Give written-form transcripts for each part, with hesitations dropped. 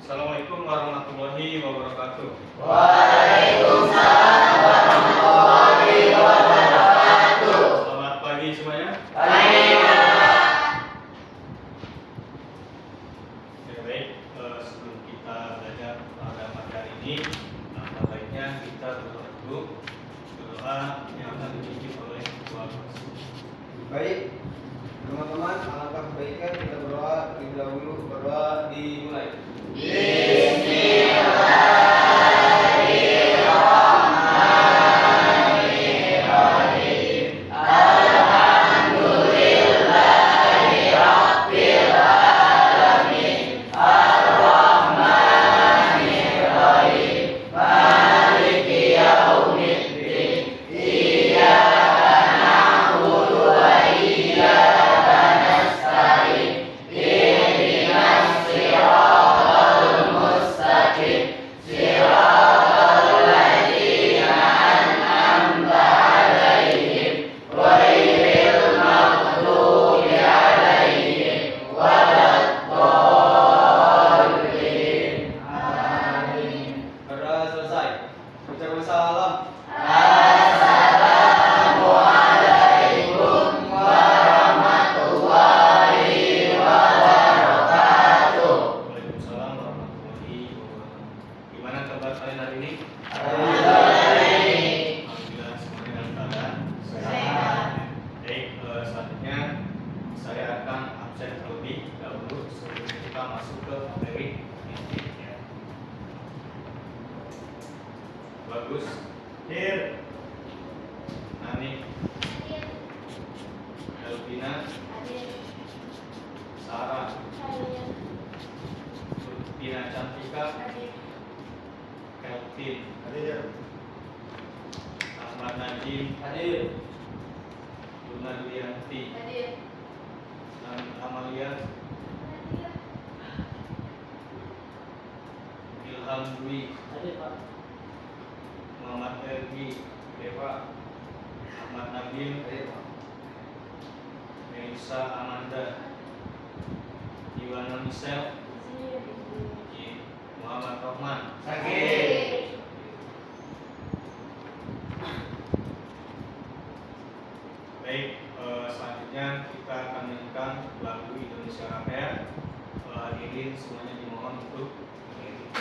Assalamualaikum warahmatullahi wabarakatuh. Waalaikumsalam warahmatullahi wabarakatuh. Selamat pagi semuanya. Pagi, Pak. Ya, baik, sebelum kita belajar pada pagi hari ini, apa baiknya kita berdoa dulu. Doa yang akan dipimpin oleh Ketua Fraksi. Baik, teman-teman, alangkah kebaikan kita berdoa terlebih dahulu. Berdoa dimulai. Bismillahirrahmanirrahim. Alhamdulillahirabbil alamin. Arrahmanirrahim. Maliki yaumiddin. Iyyaka na'budu wa iyyaka nasta'in. Ihdinas siratal mustaqim. Siratal ladzina an'amta 'alaihim ghairil maghdubi 'alaihim waladdallin. Amin. Berdoa selesai. Ucapkan salam. Assalamualaikum warahmatullahi wabarakatuh. Waalaikumsalam warahmatullahi wabarakatuh. Gimana kabar kalian hari ini? Alhamdulillah semuanya dalam keadaan Sehat. Baik, selanjutnya saya akan absen terlebih dahulu sebelum kita masuk ke materi intinya. Bagus. Dir. Nani. Elvina. Sarah. Tina Cantika. Kelvin. Hadir. Ahmad Najim. Hadir. Luna Duyanti. Nani Amalia. Ilham Dwi. Muhammad Ergi. Deva. Ahmad Nabil. Hadir, Pak. Melisa Amanda. Iwana Michelle. Muhammad Rohman. Sakit. Baik, selanjutnya kita akan menyanyikan lagu Indonesia Raya. Hadirin semuanya dimohon untuk mengiringi.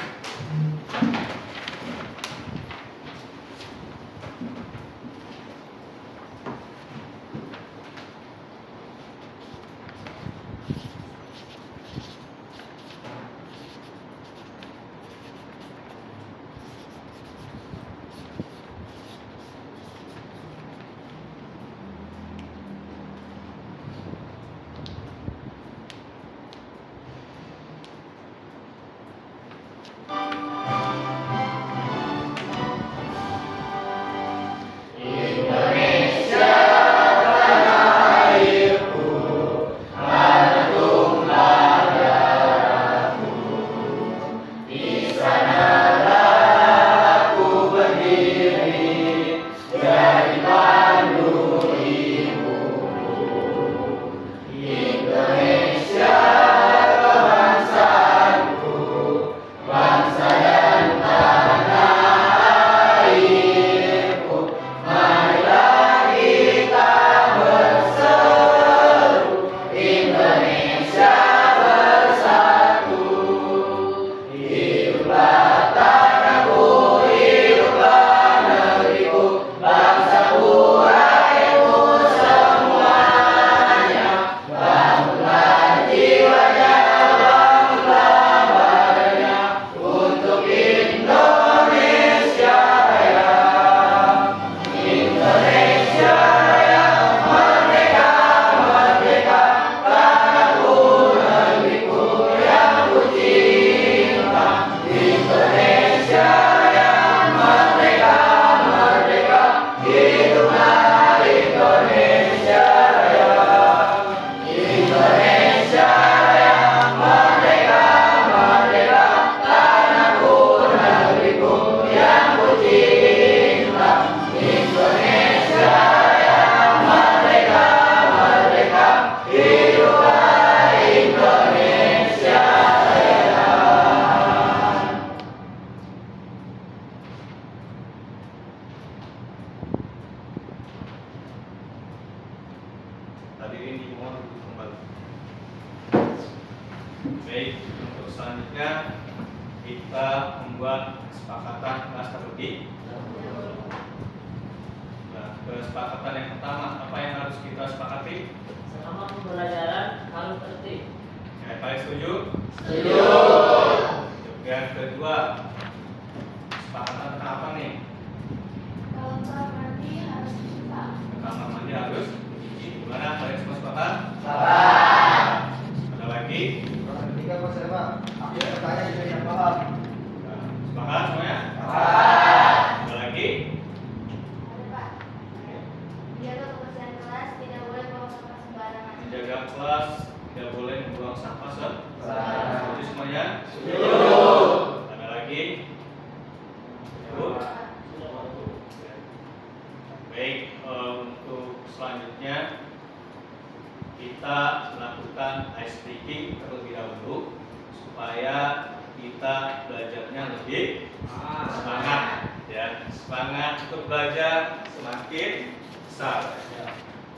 Baik, untuk selanjutnya kita membuat kesepakatan kelas terlebih. Nah, kesepakatan yang pertama, apa yang harus kita sepakati? Selama pembelajaran harus tertib. Ya, kalian setuju? Setuju. Yang kedua, kesepakatan tentang apa nih? Kalau kamar mandi harus dibuka. Kamar mandi harus dicuci. Gimana? Kalian semua sepakat? Sepakat. Ada lagi? Yang ketiga Pak saya Pak. Aku Ya. bertanya juga yang paham. Nah, sepakat semuanya? Sepakat. Ada lagi? Ada Pak. Jaga kebersihan kelas, tidak boleh buang sampah sembarangan. Menjaga kelas, tidak boleh membuang sampah Sepakat. Setuju semuanya? Setuju. Ada lagi? Cukup? Baik, untuk selanjutnya kita melakukan ice breaking terlebih dahulu supaya kita belajarnya lebih semangat, ya, semangat untuk belajar semakin besar.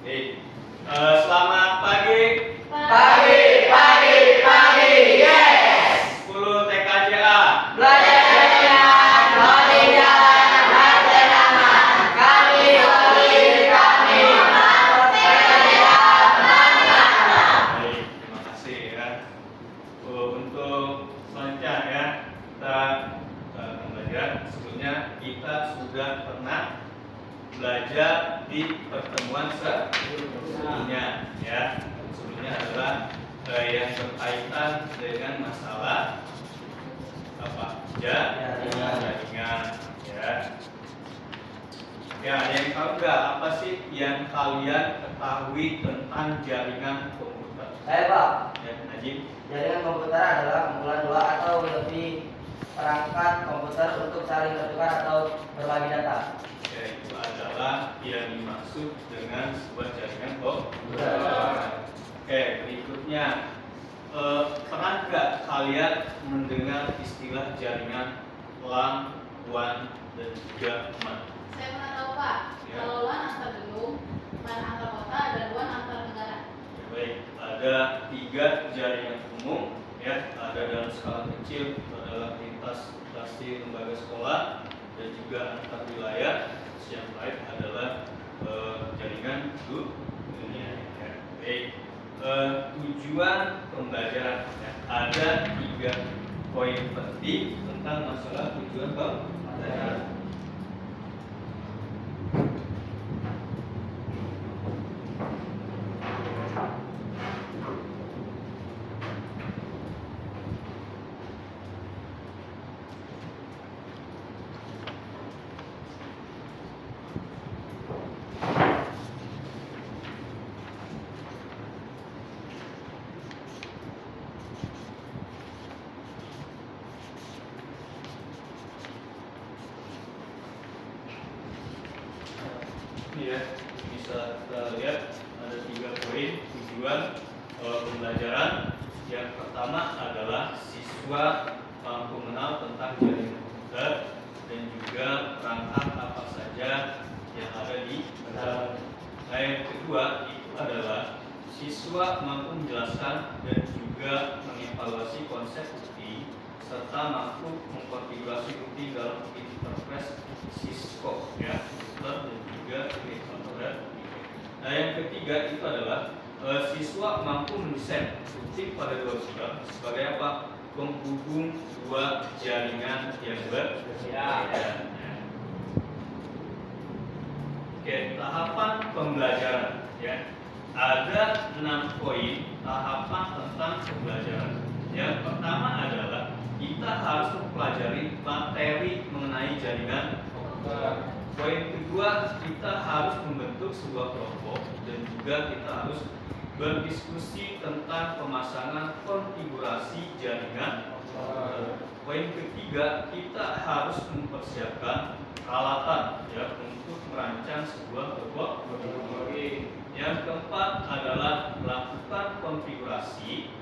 Baik, selamat pagi. Pagi, pagi, pagi, yes. 10 TKJA. Belajar dengan hari jalan hati nama. Kami beri kami Baik, terima kasih ya. Untuk selanjutnya ya, kita akan belajar. Sebelumnya kita sudah pernah belajar di pertemuan sebelumnya ya. Sebelumnya adalah yang berkaitan dengan masalah apa? Jaringan ya. Ya, ada yang tahu nggak apa sih yang kalian ketahui tentang jaringan komputer? Saya Pak, Ya, Najib. jaringan komputer adalah kumpulan dua atau lebih perangkat komputer untuk saling bertukar atau berbagi data. Ya, itu adalah yang dimaksud dengan sebuah jaringan komputer. Ya. Oke, berikutnya pernah nggak kalian mendengar istilah jaringan LAN, WAN, dan juga MAN? Saya pernah tahu Pak. Ya. Kalau LAN antar gedung, MAN antar kota, dan WAN antar negara. Ya, baik, ada 3 jaringan umum ya, ada dalam skala kecil, itu adalah lintas instansi lembaga sekolah dan juga antar wilayah. Yang lain adalah jaringan dunia ya. Baik, tujuan pembelajaran ya, ada 3 poin penting tentang masalah tujuan pembelajaran. Ini ya, bisa kita lihat ada 3 poin tujuan pembelajaran. Yang pertama adalah siswa mampu mengenal tentang jaringan komputer dan juga perangkat apa saja yang ada di dalam. Nah, yang kedua itu adalah siswa mampu menjelaskan dan juga mengevaluasi konsep bukti serta mampu mengkonfigurasi bukti dalam interface Cisco ya, dan juga controller. Nah, yang ketiga itu adalah siswa mampu mendesain bukti pada 2 sudut sebagai apa? Penghubung 2 jaringan yang berbeda. Oke, tahapan pembelajaran ya. Ada 6 poin tahapan tentang pembelajaran. Yang pertama adalah kita harus mempelajari materi mengenai jaringan komputer. Poin kedua, kita harus membentuk sebuah kelompok dan juga kita harus berdiskusi tentang pemasangan konfigurasi jaringan komputer. Poin ketiga, kita harus mempersiapkan peralatan ya untuk merancang sebuah kelompok. Yang keempat adalah melakukan konfigurasi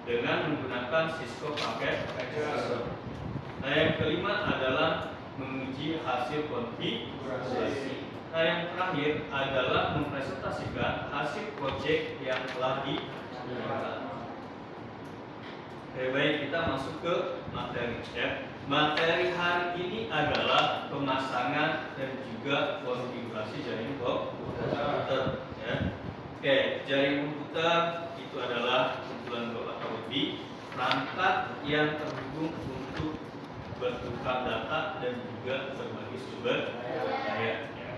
dengan menggunakan Cisco paket Cisco. Nah, yang kelima adalah menguji hasil konfigurasi. Nah, yang terakhir adalah mempresentasikan hasil proyek yang telah dilakukan. Oke, baik, kita masuk ke materi ya. Materi hari ini adalah pemasangan dan juga konfigurasi jaringan komputer ya. Oke, jaringan komputer itu adalah kumpulan blok atau lebih perangkat yang terhubung untuk bertukar data dan juga berbagi sumber daya. Ya.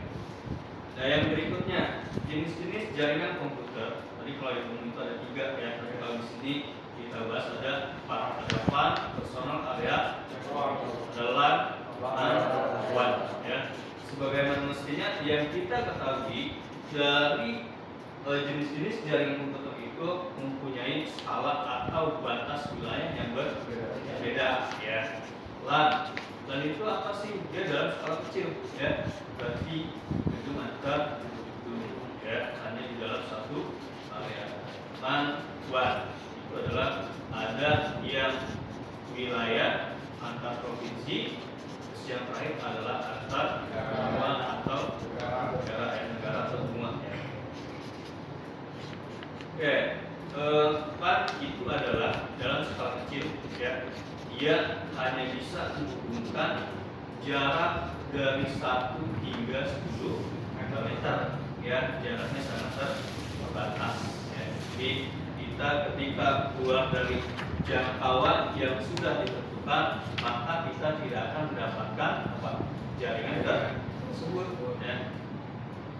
Nah, yang berikutnya jenis-jenis jaringan komputer. Tadi kalau di umum itu ada 3 ya. Tapi kalau di sini kita bahas ada 4, personal area, LAN, dan WAN ya. Sebagaimana mestinya yang kita ketahui dari jenis-jenis jaringan komputer itu mempunyai skala atau batas wilayah yang berbeda ya. LAN itu apa sih? Dia dalam skala kecil ya. Berarti gedung antar gedung ya, hanya di dalam satu area. WAN itu adalah ada yang wilayah antar provinsi, terus yang terakhir adalah antar negara atau negara atau semua ya. Oke, WAN itu adalah dalam skala kecil ya. Dia hanya bisa menghubungkan jarak dari 1 hingga 10 meter ya, jaraknya sangat terbatas ya. Jadi kita ketika keluar dari jangkauan yang sudah ditentukan, maka kita tidak akan mendapatkan jaringan tersebut ya.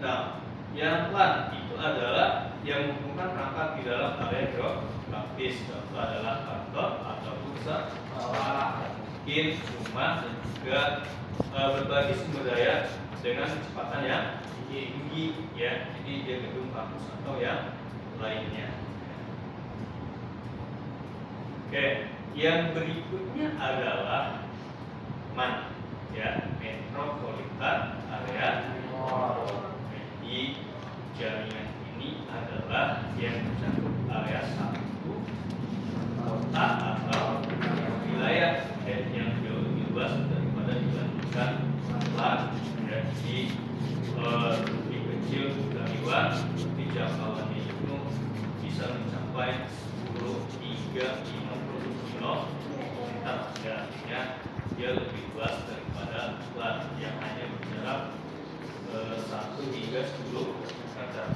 Nah, yang LAN itu adalah yang menghubungkan perangkat di dalam area geografis. Contoh adalah kantor atau sekolah, mungkin rumah, dan juga berbagi sumber daya dengan kecepatan yang tinggi ya. Jadi dia gedung kampus atau yang lainnya. Oke, yang berikutnya adalah MAN ya, metropolitan area. Jadi jaringan ini adalah yang mencakup area satu kota atau wilayah yang jauh lebih luas daripada dibandingkan LAN. Jadi lebih kecil dari WAN, tapi jangkauannya itu bisa mencapai 10 hingga 50 km. Ya, artinya dia lebih luas daripada LAN yang hanya berjarak 1 hingga 10 meter.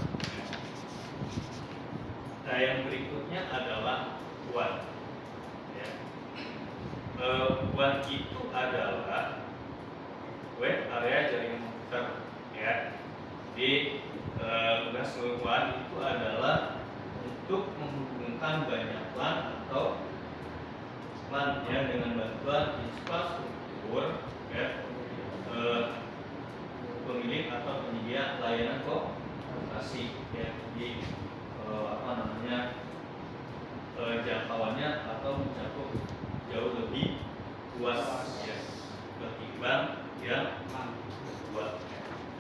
Nah, yang berikutnya adalah WAN. Ya. WAN itu adalah web area jaringan komputer. Ya. Di tugas WAN itu adalah untuk menghubungkan banyak LAN atau LAN ya, dengan bantuan infrastruktur ya, pemilik atau penyedia layanan komunikasi ya. Jadi jangkauannya atau mencakup jauh lebih luas ya ketimbang yang buat.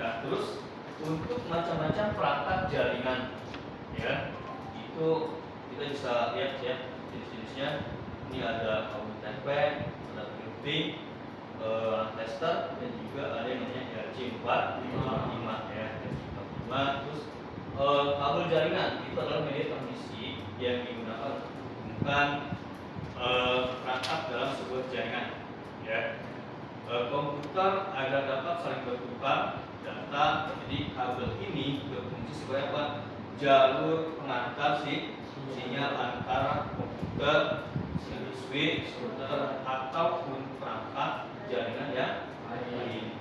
Nah, terus untuk macam-macam perangkat jaringan ya, itu kita bisa lihat ya jenis-jenisnya. Ini ada kabel ada routing, tester, dan juga ada yang namanya RJ455 ya, RJ455. Terus kabel jaringan itu adalah media transmisi yang digunakan untuk menghubungkan perangkat dalam sebuah jaringan ya. Komputer agar dapat saling bertukar data, jadi kabel ini berfungsi sebagai apa? Jalur pengantar sinyal antara komputer, switch, router, ataupun perangkat jaringan yang lain.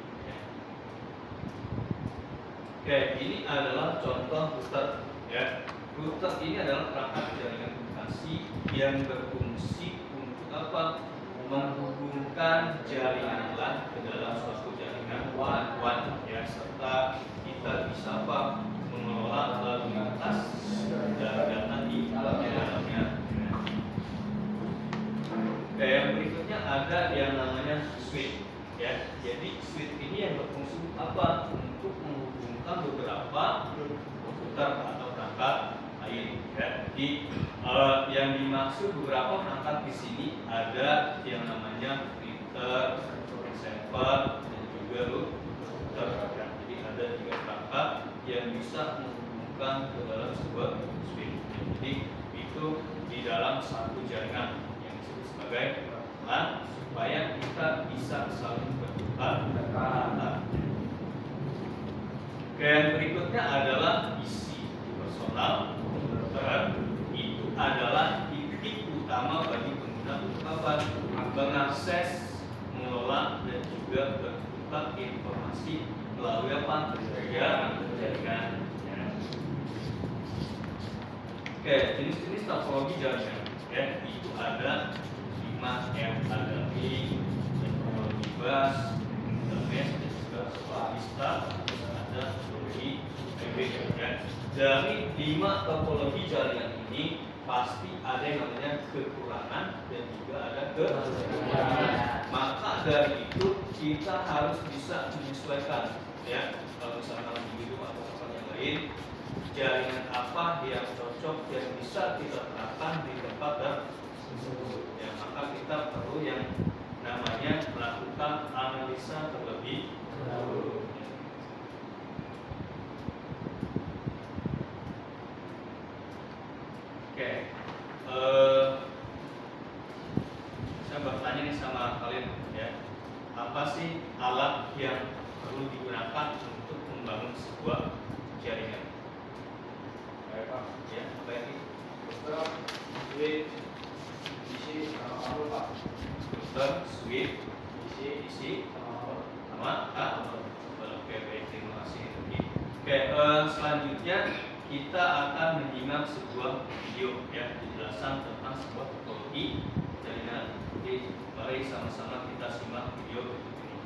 Oke, ini adalah contoh router ya. Router ini adalah perangkat jaringan komunikasi yang berfungsi untuk apa? Menghubungkan jaringan LAN ke dalam suatu jaringan WAN ya, serta kita bisa apa? Mengelola lalu lintas dan data di dalamnya. Oke, yang berikutnya ada yang namanya switch ya. Jadi switch ini yang berfungsi apa? Untuk menghubungkan beberapa komputer atau perangkat lain ya. Jadi yang dimaksud beberapa perangkat di sini ada yang namanya printer, receiver, dan juga router ya. Jadi ada 3 perangkat yang bisa menghubungkan ke dalam sebuah switch. Jadi itu di dalam satu jaringan yang berikutnya adalah isi personal kedokteran. Itu adalah titik utama bagi pengguna untuk apa? Mengakses, mengelola dan juga bertukar informasi melalui apa? Jaringan. Oke, jenis-jenis topologi jaringan. Ya, itu ada 5 yang ada di topologi bus, internet, dan juga lista, ada topologi PB. Ya. Dari 5 topologi jaringan ini pasti ada yang namanya kekurangan dan juga ada kelebihan. Maka dari itu kita harus bisa menyesuaikan, ya. Kalau misalkan video atau apa yang lain, jaringan apa yang cocok yang bisa kita terapkan di tempat tersebut. Ya, maka kita perlu yang namanya melakukan analisa terlebih dahulu. Oke, saya bertanya nih sama kalian, ya, apa sih alat yang perlu digunakan untuk membangun sebuah jaringan? Ya, apa ini? Booster, switch, isi, sama kabel Pak. Booster, switch, isi, sama Oke, baik, terima kasih. Oke, selanjutnya kita akan menyimak sebuah video, ya, penjelasan tentang sebuah topologi jaringan. Jadi, mari sama-sama kita simak video berikut ini.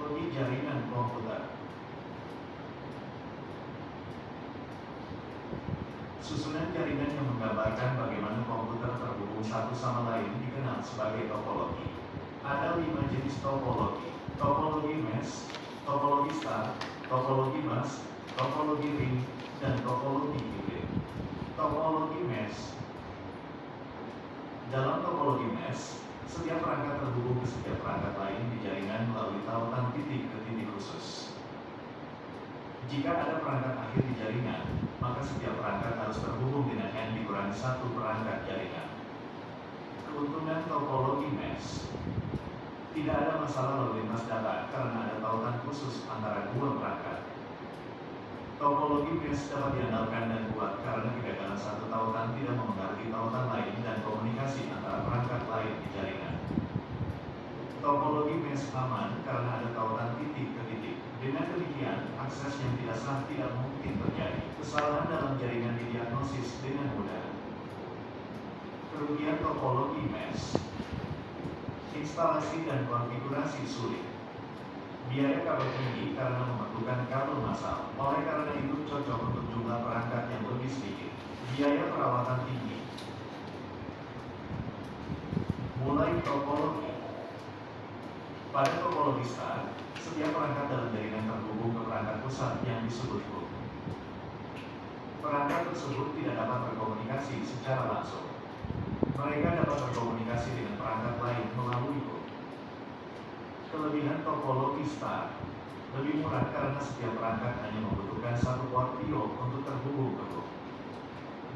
Topologi jaringan komputer. Susunan jaringan yang menggambarkan bagaimana komputer terhubung satu sama lain dikenal sebagai topologi. Ada 5 jenis topologi: topologi mesh, topologi star, topologi bus, topologi ring, dan topologi hibrid. Topologi mesh. Dalam topologi mesh, setiap perangkat terhubung ke setiap perangkat lain di jaringan melalui tautan titik ke titik khusus. Jika ada perangkat akhir di jaringan, maka setiap perangkat harus terhubung dengan N dikurangi 1 perangkat jaringan. Keuntungan topologi mesh: tidak ada masalah lalu lintas data karena ada tautan khusus antara 2 perangkat. Topologi mesh dapat diandalkan dan kuat karena kegagalan satu tautan tidak mempengaruhi tautan lain dan komunikasi antara perangkat lain di jaringan. Topologi mesh aman karena ada tautan titik ke titik. Dengan demikian, akses yang tidak sah tidak mungkin terjadi. Kesalahan dalam jaringan didiagnosis dengan mudah. Kerugian topologi mesh: instalasi dan konfigurasi sulit. Biaya kabel tinggi karena memerlukan kabel massal. Oleh karena itu cocok untuk jumlah perangkat yang lebih sedikit. Biaya perawatan tinggi. Mulai topologi. Pada topologi star, setiap perangkat dalam jaringan terhubung ke perangkat pusat yang disebut hub. Perangkat tersebut tidak dapat berkomunikasi secara langsung. Mereka dapat berkomunikasi dengan perangkat lain melalui hub. Kelebihan topologi star: lebih murah karena setiap perangkat hanya membutuhkan 1 port diode untuk terhubung ke hub.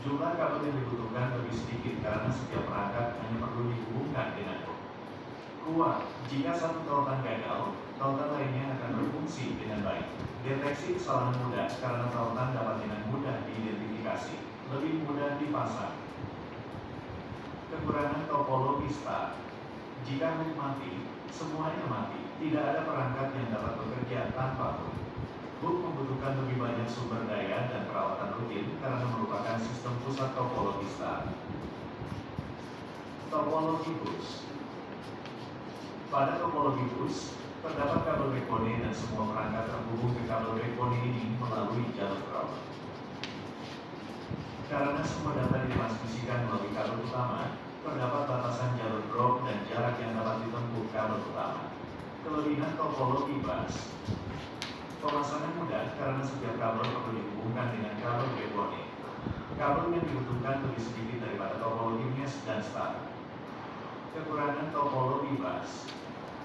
Jumlah kabel yang dibutuhkan lebih sedikit karena setiap perangkat hanya perlu dihubungkan dengan hub. Kuat: jika satu tautan gagal, tautan lainnya akan berfungsi dengan baik. Deteksi kesalahan mudah karena tautan dapat dengan mudah diidentifikasi, lebih mudah dipasang. Kekurangan topologi star: jika hub mati, semuanya mati. Tidak ada perangkat yang dapat bekerja tanpa hub. Hub membutuhkan lebih banyak sumber daya dan perawatan rutin karena merupakan sistem pusat topologi star. Topologi bus. Pada topologi bus, terdapat kabel backbone dan semua perangkat terhubung ke kabel backbone ini melalui jalur ground. Karena semua data ditransmisikan melalui kabel utama, terdapat batasan jalur ground dan jarak yang dapat ditempuh kabel utama. Kelebihan topologi bus: Pemasangan mudah karena setiap kabel perlu dihubungkan dengan kabel backbone. Kabel yang dibutuhkan lebih sedikit daripada topologi mesh dan star. Kekurangan topologi bus.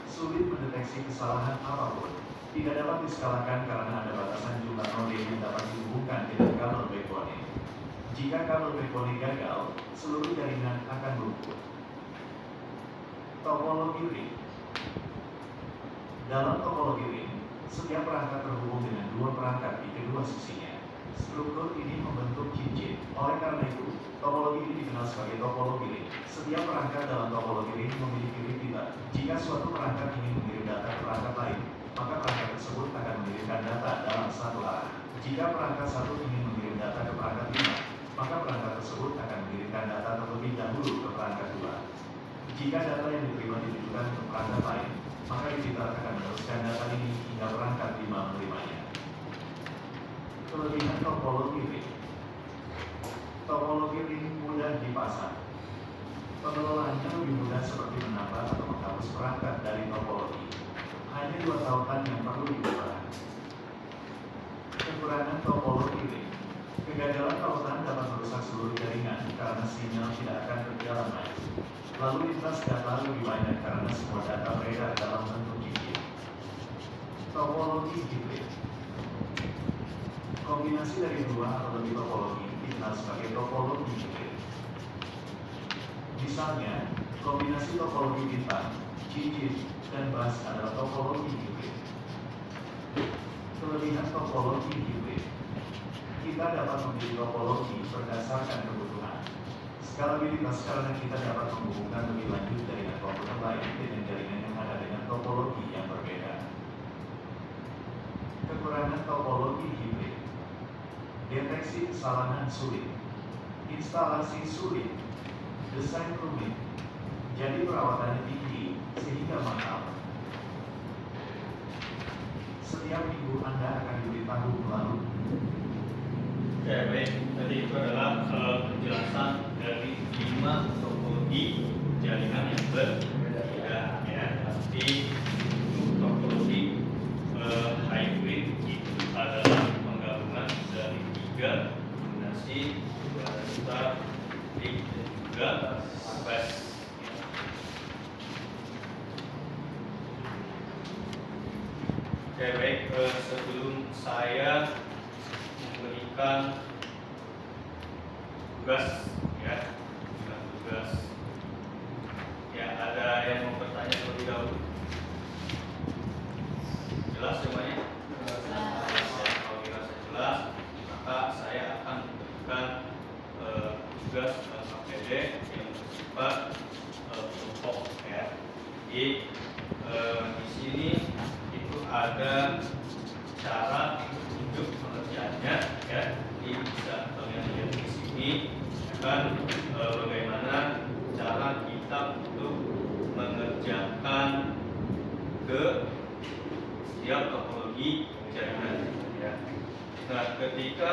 Sulit mendeteksi kesalahan apapun. Tidak dapat diskalakan karena ada batasan jumlah node yang dapat dihubungkan dengan kabel backbone. Jika kabel backbone gagal, seluruh jaringan akan lumpuh. Topologi ring. Dalam topologi ring, setiap perangkat terhubung dengan dua perangkat di kedua sisinya. Struktur ini membentuk cincin. Oleh karena itu, topologi ini dikenal sebagai topologi ring. Setiap perangkat dalam topologi ring memiliki repeater. Jika suatu perangkat ingin mengirim data ke perangkat lain, maka perangkat tersebut akan mengirimkan data dalam satu arah. Jika perangkat satu ingin mengirim data ke perangkat 5, maka perangkat tersebut akan mengirimkan data terlebih dahulu ke perangkat 2. Jika data yang diterima ditujukan ke perangkat lain, maka repeater akan meneruskan data ini hingga perangkat 5 menerimanya. Kelebihan topologi ring. Topologi ring mudah dipasang. Pengelolaannya lebih mudah seperti menambah atau menghapus perangkat dari topologi. Hanya 2 tautan yang perlu diubah. Kekurangan topologi ring. Kegagalan tautan dapat merusak seluruh jaringan karena sinyal tidak akan berjalan baik. Lalu lintas data lebih banyak karena semua data beredar dalam bentuk cincin. Topologi hibrid. Kombinasi dari 2 atau lebih topologi dikenal sebagai topologi hibrid. Misalnya, kombinasi topologi bintang, cincin, dan bus adalah topologi hibrid. Kelebihan topologi hibrid. Kita dapat memilih topologi berdasarkan kebutuhan. Skalabilitas karena kita dapat menghubungkan lebih lanjut jaringan komputer lain dengan jaringan yang ada dengan topologi yang berbeda. Kekurangan topologi hibrid. Deteksi kesalahan sulit. Instalasi sulit. Desain rumit. Jadi perawatannya tinggi sehingga mahal. Setiap minggu Anda akan diberitahu melalui. Oke, baik. Tadi itu adalah penjelasan dari 5 topologi jaringan yang berbeda, ya. Tapi untuk topologi hybrid itu adalah penggabungan dari 3 kombinasi star, ring, dan juga bus. Oke, baik. Sebelum saya memberikan tugas, ya, tugas. Ya, ada yang mau bertanya terlebih dahulu? Jelas semuanya? Kalau dirasa jelas, maka saya akan memberikan tugas KPD yang bersifat kelompok, ya. Jadi di sini itu ada cara untuk pengerjaannya, ya. Jadi bisa kalian lihat di sini kan bagaimana cara kita untuk mengerjakan ke setiap topologi jaringan, ya. Nah, ketika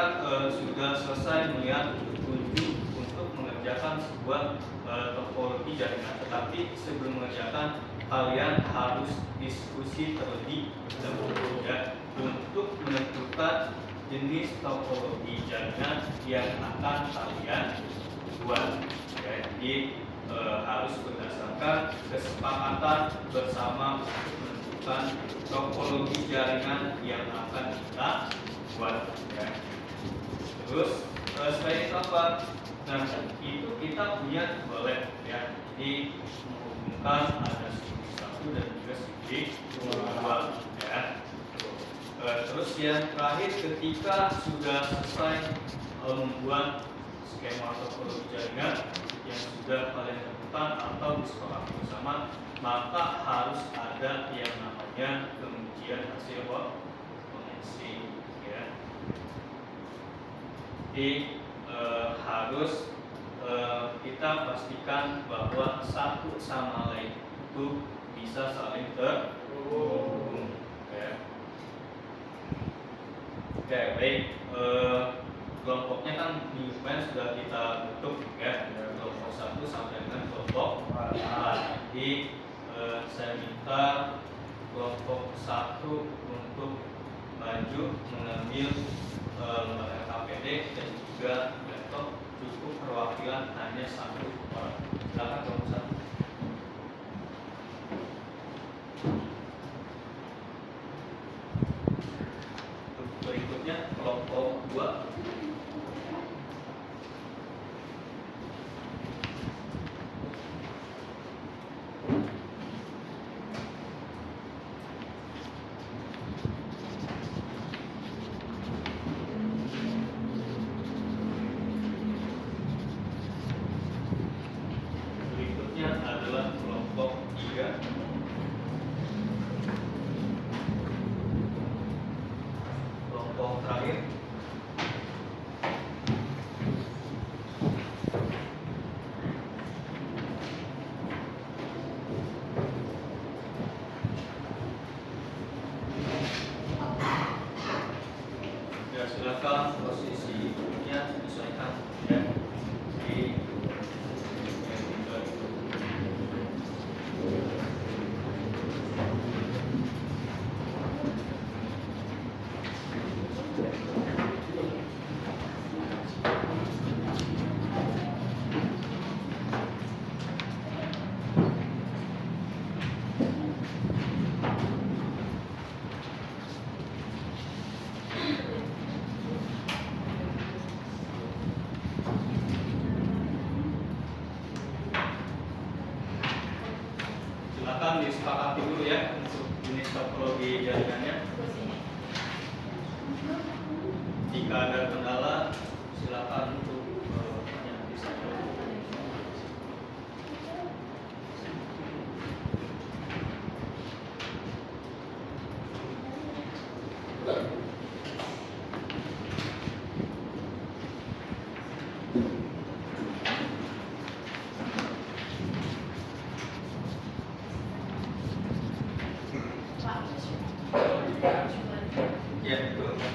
sudah selesai melihat petunjuk untuk mengerjakan sebuah topologi jaringan, tetapi sebelum mengerjakan kalian harus diskusi terlebih dahulu, ya, untuk menentukan jenis topologi jaringan yang akan kalian buat, ya. Jadi harus berdasarkan kesepakatan bersama untuk menentukan topologi jaringan yang akan kita buat, ya. Terus selain itu apa? Nah, itu kita punya 2 lab, ya. Jadi menghubungkan ada sisi 1 dan juga sisi 2, ya. Terus yang terakhir, ketika sudah selesai membuat skema topologi jaringan yang sudah kalian tentukan atau disepakati bersama, maka harus ada yang namanya pengujian hasil potensi, ya. Jadi harus kita pastikan bahwa satu sama lain itu bisa saling terhubung, ya. Oke, baik. Kelompoknya kan minggu kemarin sudah kita bentuk, ya. Kelompok 1 sampai dengan kelompok 4. Jadi saya minta kelompok 1 untuk maju mengambil lembaga KPD dan juga laptop. Cukup perwakilan hanya 1 orang. Silakan kelompok 1. Berikutnya kelompok 2. Berikutnya adalah kelompok 3. Kelompok terakhir. Ya, silakan posisinya disesuaikan ya di silakan disepakati dulu ya untuk jenis topologi jaringannya. Jika ada kendala, silakan untuk nanti saja. Ya, betul. Ya.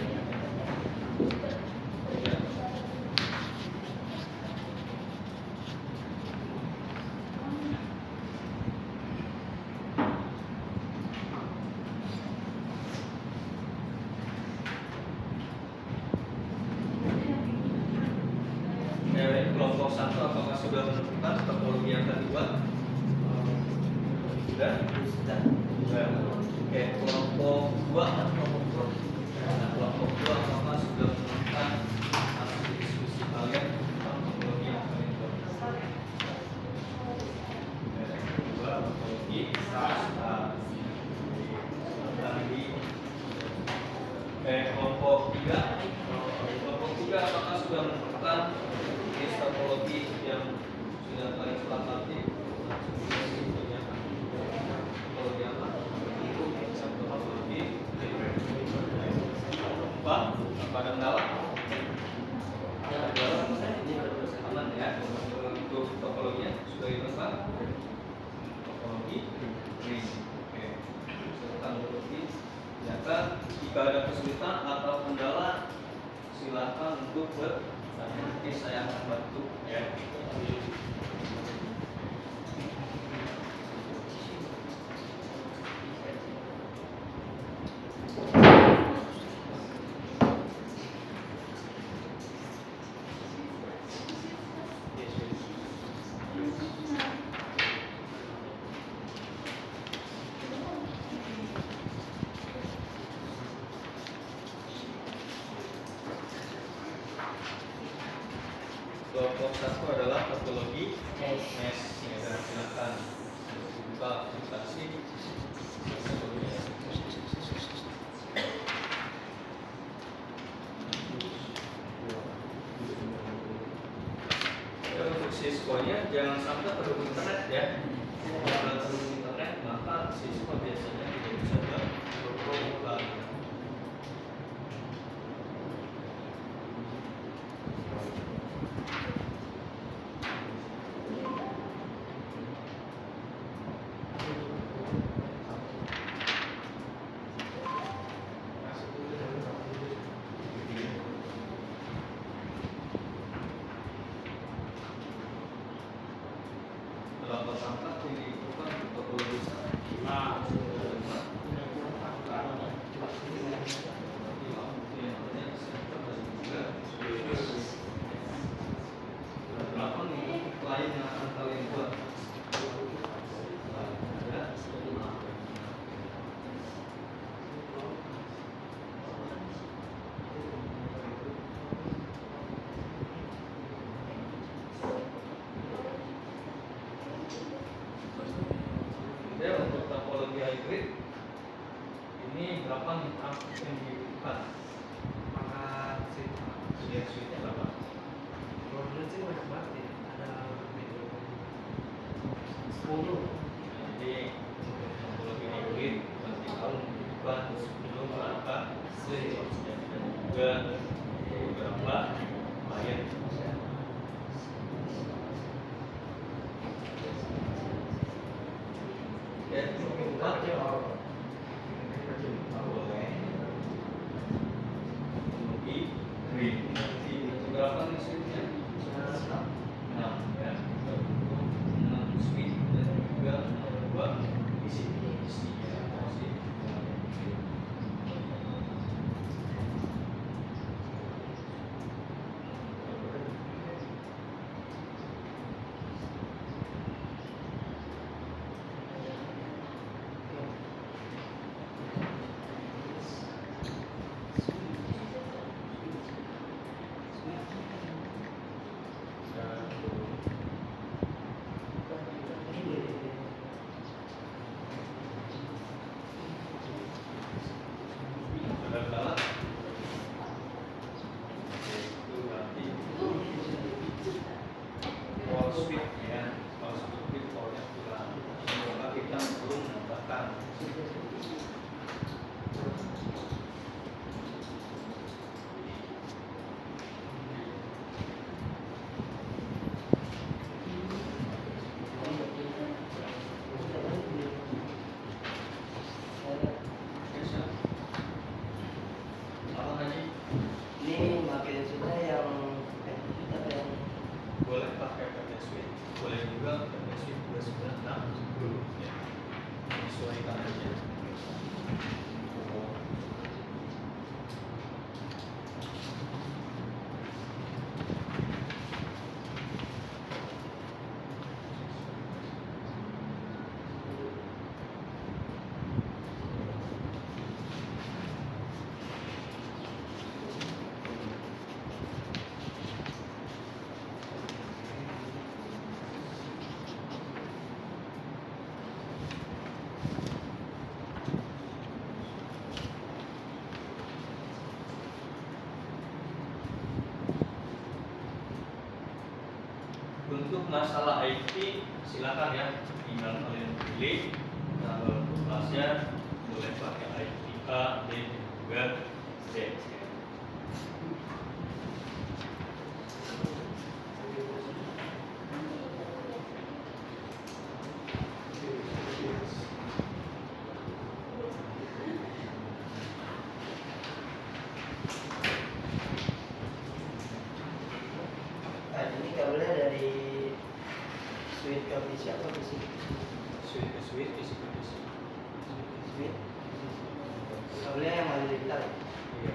Dari kelompok 1 apakah sudah menentukan topologi yang akan dibuat? Sudah? Sudah. Oke, kelompok 2. Nah, kelompok 2 apakah sudah menentukan hasil diskusi kalian tentang topologi yang akan dibuat? Kedua, topologi kelompok 3. Kelompok 3 apakah sudah menentukan jenis topologi yang sudah kalian sepakati? Topologi apa? Topologi apa? Apa ada kendala? Aman ya. Untuk topologinya sudah ditentukan. Topologi ring. Oke. Serta topologi. Ternyata jika ada kesulitan atau kendala, silakan untuk bertanya. Nanti saya akan bantu ya. Kelompok 1 adalah topologi mesh. Ya, silakan buka presentasi. Ya, untuk siswanya jangan sampai terhubung internet ya. Kalau terhubung internet maka siswa biasanya tidak bisa berprogram. Kelompok angka ini bukan topologi. lain yang akan kalian buat? Ya. Ya, untuk topologi hybrid ini berapa nih yang dibutuhkan? Maka sih Dia suite berapa? kalau menurut sih banyak banget ya. Ada 10. Jadi topologi hybrid pasti tahu membutuhkan 10 perangkat switch dan juga beberapa lain. Ya, buka boleh. Topologi hybrid. Itu berapa nih switchnya? 6 ya. 6 switch dan juga 2 isinya. Itu berarti wall switch ya, wall switch wallnya kurang. Maka kita perlu menambahkan apa lagi? Ini pakai sudah yang apa yang Boleh pakai PT switch, boleh juga PT switch 2960 ya. Sesuaikan aja. Untuk masalah IT silakan ya, tinggal kalian pilih kelasnya, boleh pakai IT A, D, dan juga Z. Nah, ini kabelnya dari switch ke PC apa PC? Switch ke switch, isi ke isi. Switch. Kabelnya yang ada di gitar ya? Iya.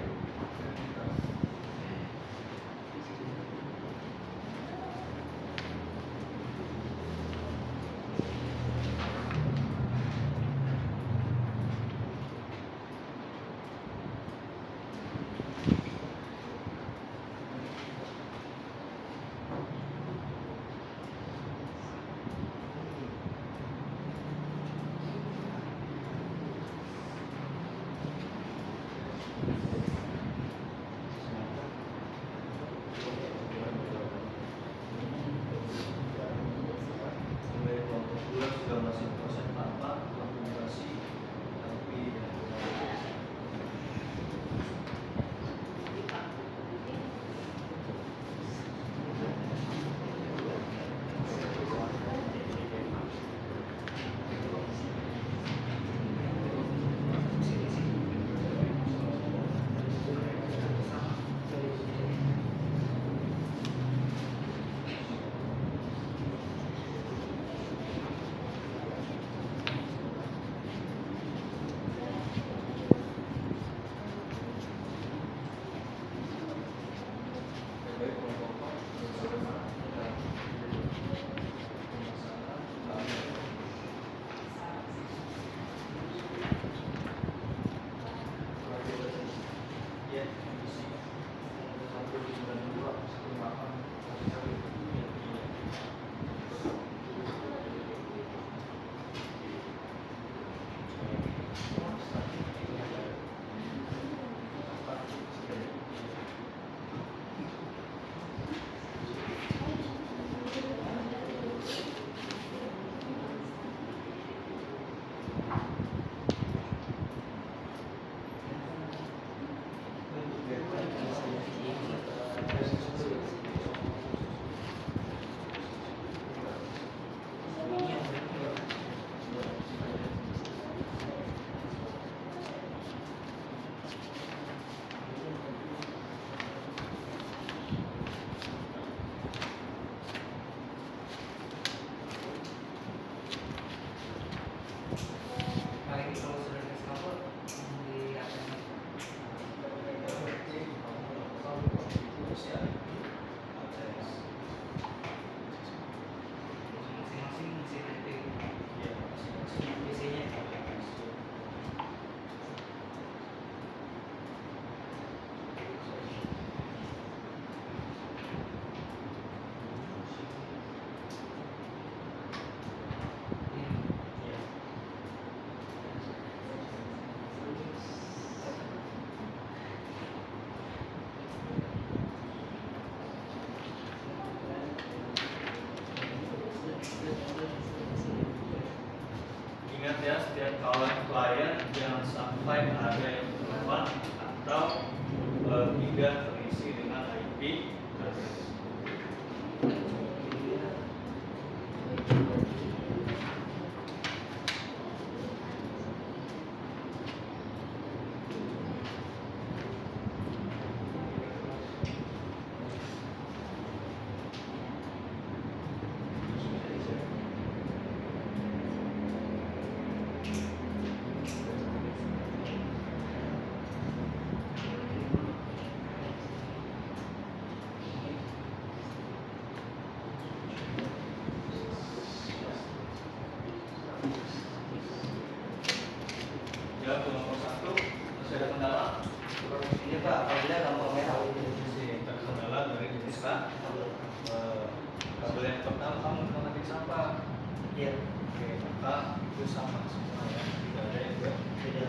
ingat ya, setiap klien jangan sampai ada yang terlewat atau tidak terisi dengan IP address. Ya, nomor 1 masih ada kendala. Ini Pak, kabelnya lampu merah. Masih terkendala dari jenis kabel yang pertama kamu menggunakan siapa? Iya. Oke, maka itu sama semua ya, tidak ada yang berbeda.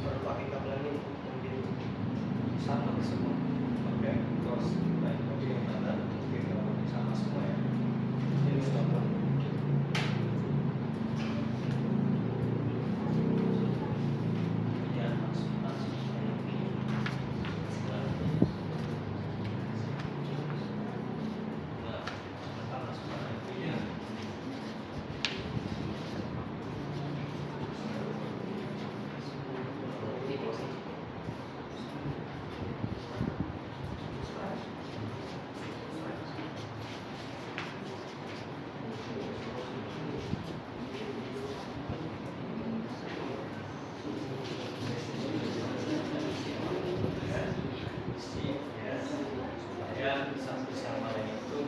Baru pakai kabel ini yang biru. Sama semua. Oke, terus lain lagi yang mana? Oke, kalau sama semua ya. Ini contoh. Ya, langsung. Nah, sama semua IP-nya. Ini posisi. Supaya satu sama lain itu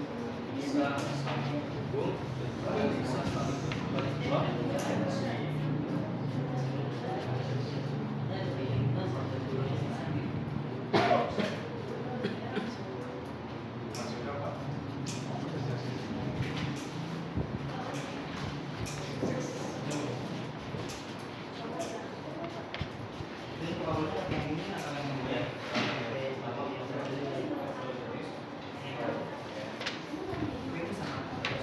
bisa saling terhubung dan juga bisa saling berkomunikasi. Maksudnya apa? Ini kabelnya yang ini atau yang ini? Ya. Itu sama. Ya, ini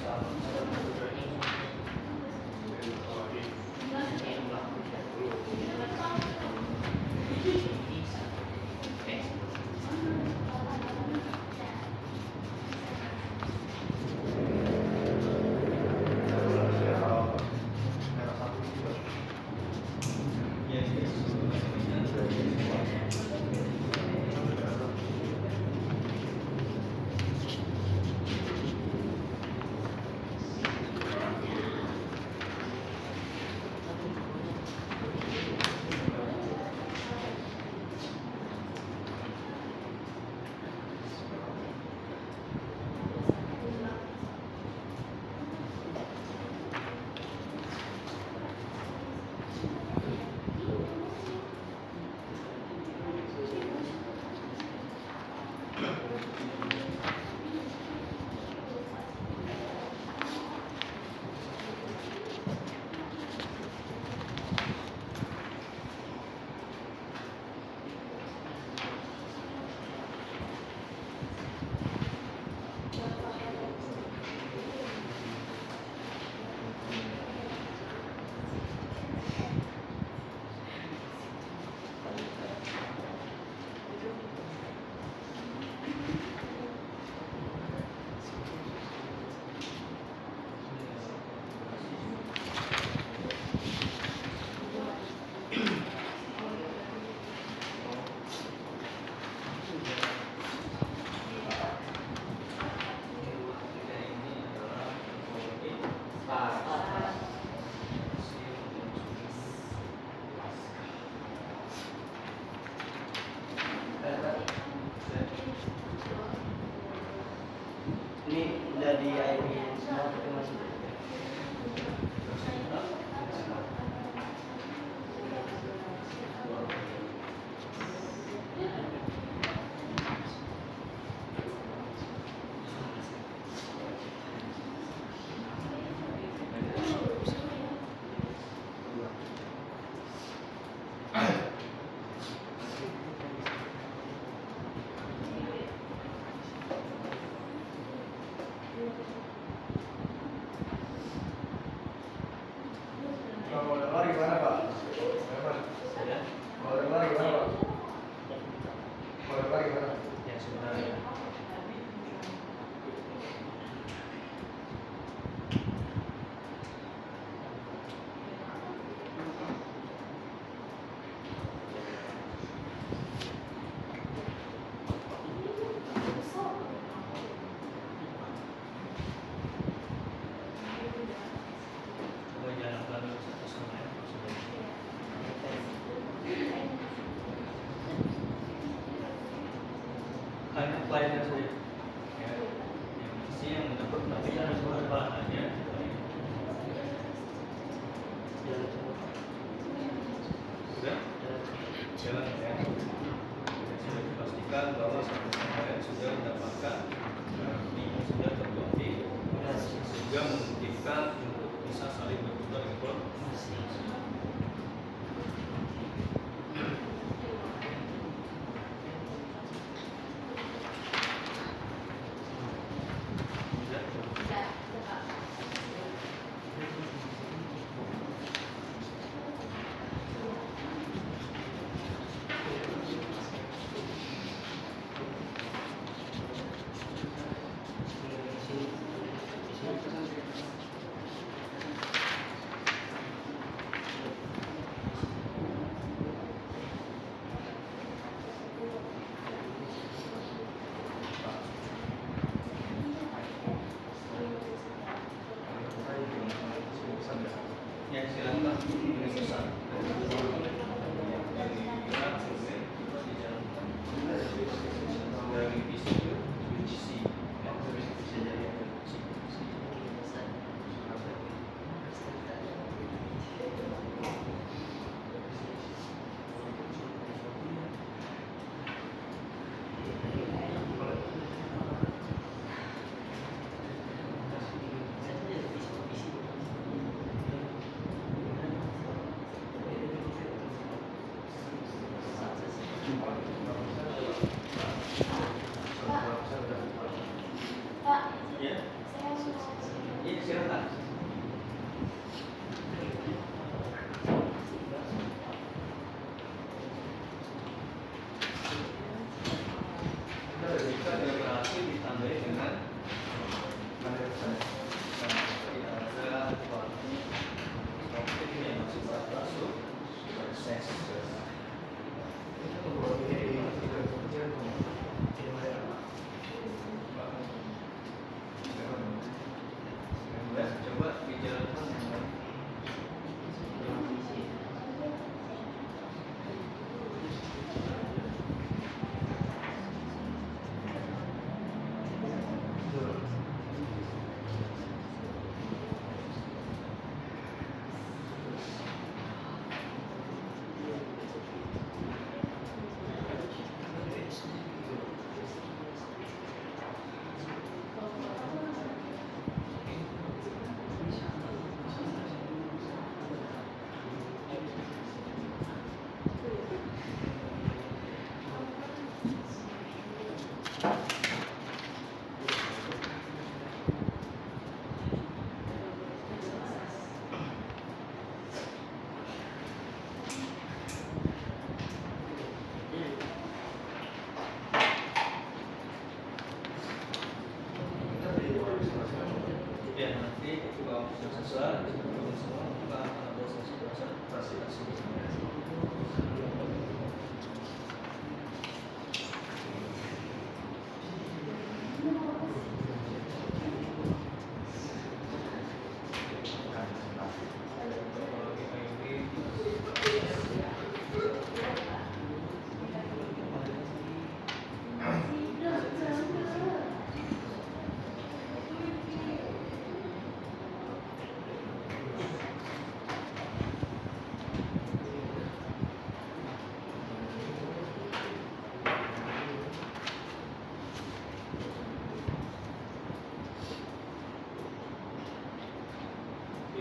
Ini udah di IP semua tapi masih Kalau lari gimana Pak? Ya, Kalau lari gimana Pak? Kalau lari gimana? yang sebenarnya. Coba jangan pelan dulu satu sama yang hanya pelayanan saja. Ya, yang isi yang mendapat nanti jangan berubah hanya. Sudah? Jalan ya. Sudah dipastikan bahwa sampai kemarin sudah mendapatkan yang sudah terbukti sehingga memungkinkan untuk bisa saling bertukar informasi. Ya, silakan ini pesan. Dari visi ke visi. Ya, bisa jadi visi. Pak, Ya, saya mau iya silakan. Jika dia berhasil ditandai dengan ada topik yang masih masuk proses. Coba bicarakan dengan ya nanti kalau sudah selesai kita semua kita akan ada sesi presentasi. Kalau kita ini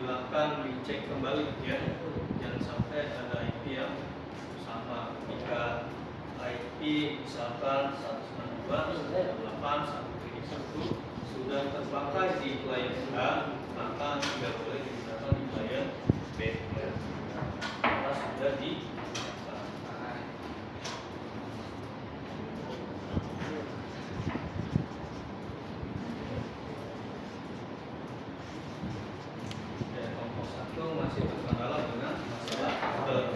silakan dicek kembali ya, jangan sampai ada IP yang sama. Jika IP misalkan 192.168.1.1 sudah terpakai di klien A, maka tidak boleh digunakan di klien B ya, karena sudah di dan kelompok 1 masih berkendala dengan masalah order.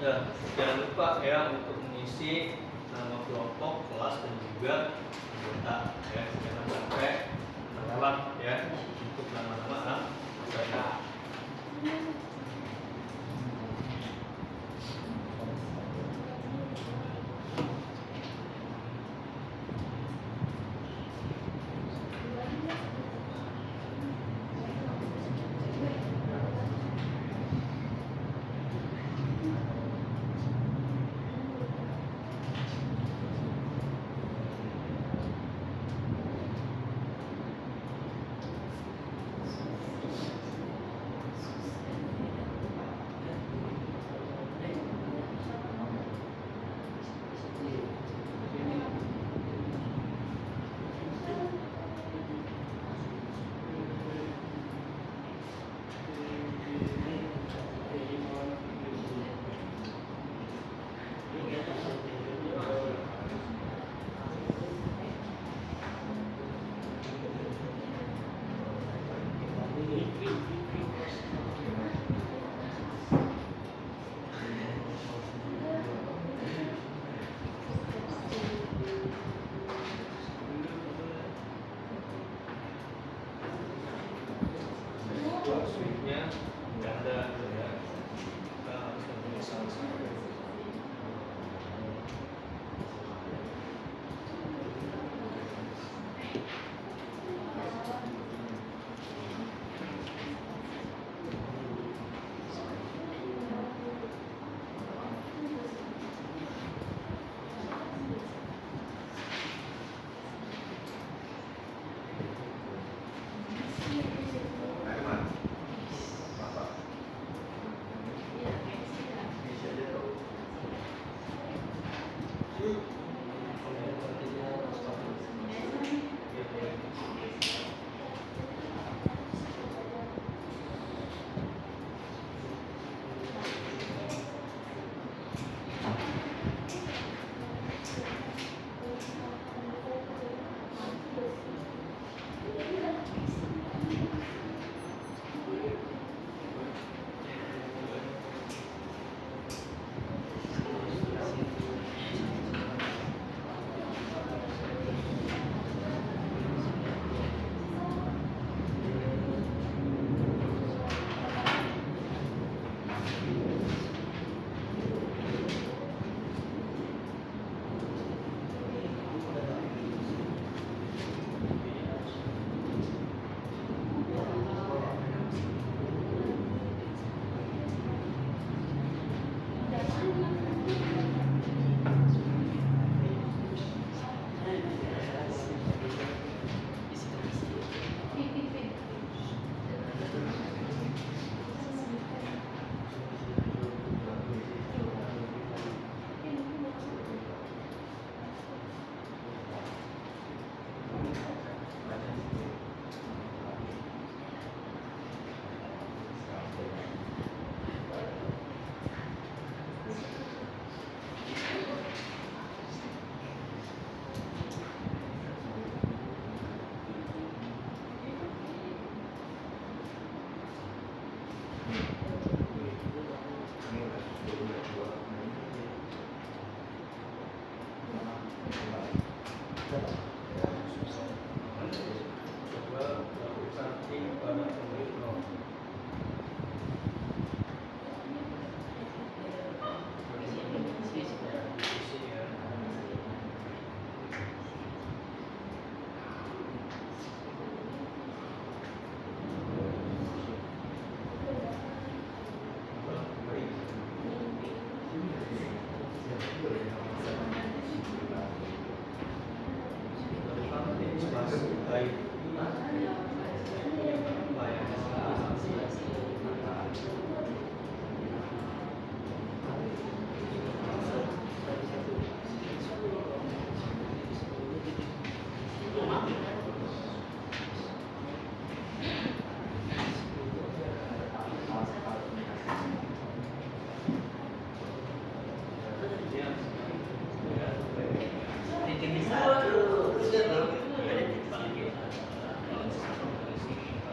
Ya, jangan lupa ya untuk mengisi nama kelompok, kelas dan juga anggota ya, jangan sampai terlewat ya untuk nama-nama anggota. Switch-nya nggak ada ya, kita harus memilih salah satu. Herman, Bapak.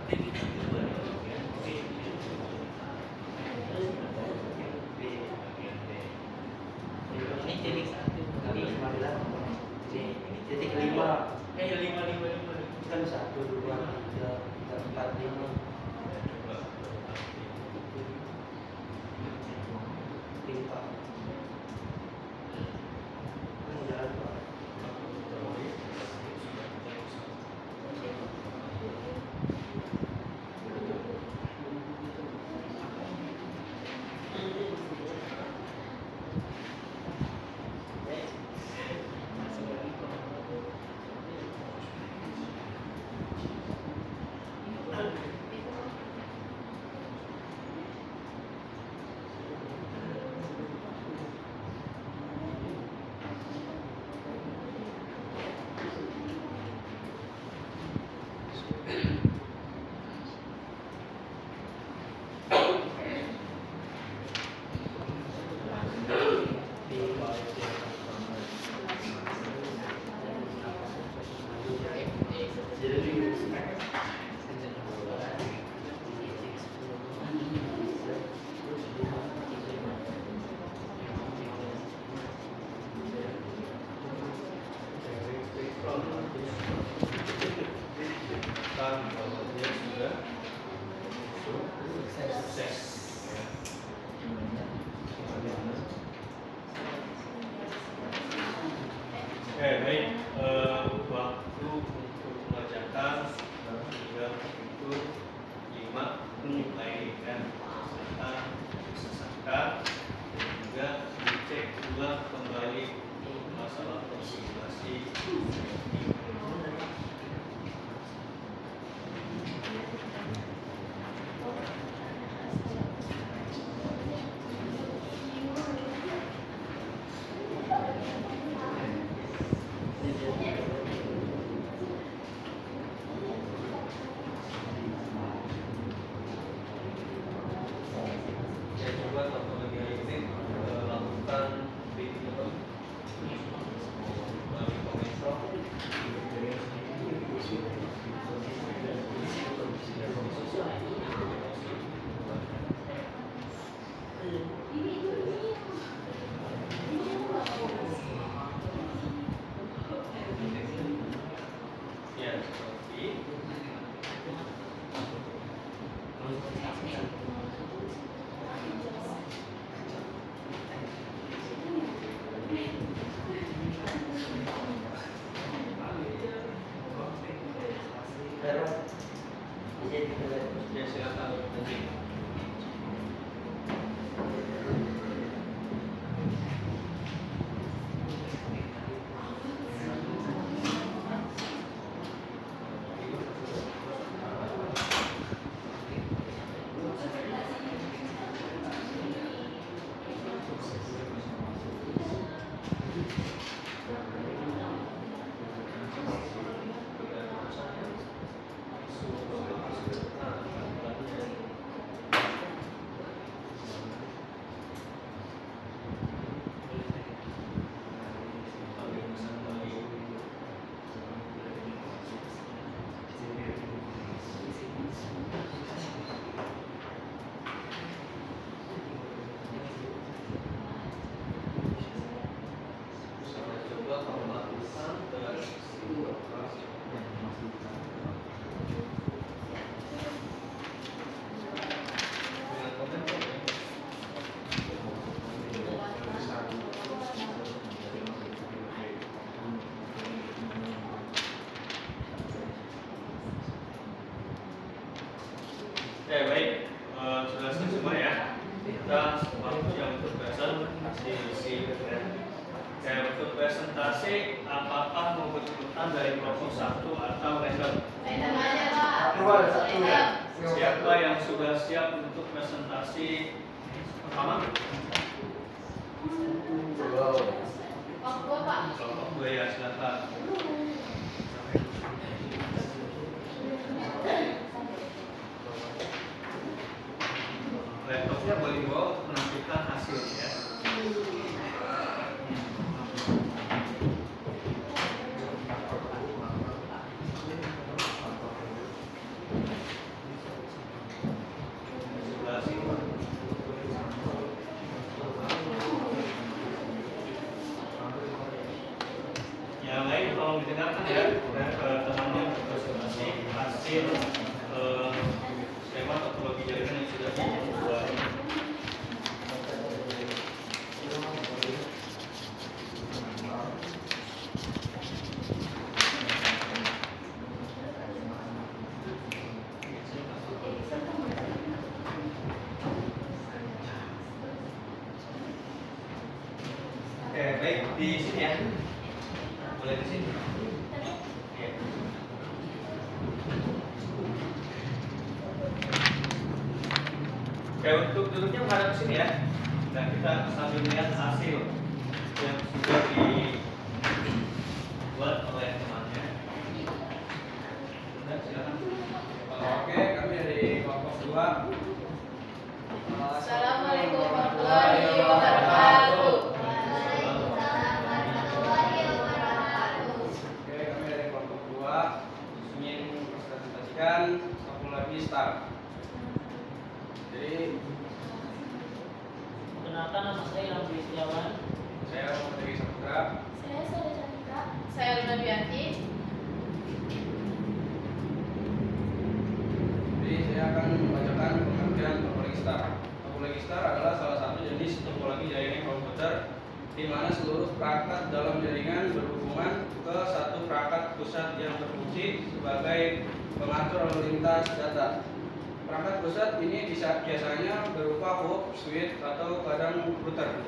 Ini titik 1 kali 9. Ini titik 5. Lima. Kan 1, 2, 3, 4, 5. Limpa. Kan jalan Pak. Kalau dia sudah sukses. Ya. Oke, baik. Waktu untuk mengerjakan hingga itu 5 mulai kan sesangka dan juga dicek ulang kembali masalah konsultasi. Saya coba teknologi ini lakukan video melalui komentar. Ya, seperti Terus jadi kita ya silakan nanti. Oke, baik. Sudah selesai semua ya. Kita waktu yang untuk presentasi. Untuk presentasi, apakah mau ikutan dari kelompok 1 atau random? Siapa yang sudah siap untuk presentasi pertama? Kelompok 2 ya, silakan. Laptopnya boleh dibawa untuk menampilkan hasilnya. hasil skema topologi jaringan yang sudah dibuat. Oke, baik di sini ya. Mulai di sini. Oke. Oke, untuk duduknya menghadap ke sini ya. Dan kita sambil melihat hasil yang sudah dibuat oleh temannya. Dan silakan. Oke, kami dari kelompok 2. Assalamualaikum warahmatullahi wabarakatuh. Oke, kami dari kelompok 2 ingin presentasikan topologi star. Jadi, Perkenalkan, nama saya Ilham Setiawan. saya Muhammad Regi Saputra. Saya Sada Cantika. Saya Luna Bianti. Jadi, saya akan membacakan pengertian topologi star. Topologi star adalah salah satu jenis topologi jaringan komputer di mana seluruh perangkat dalam jaringan berhubungan ke satu perangkat pusat yang berfungsi sebagai pengatur lalu lintas data. Perangkat pusat ini biasanya berupa hub, switch, atau kadang router.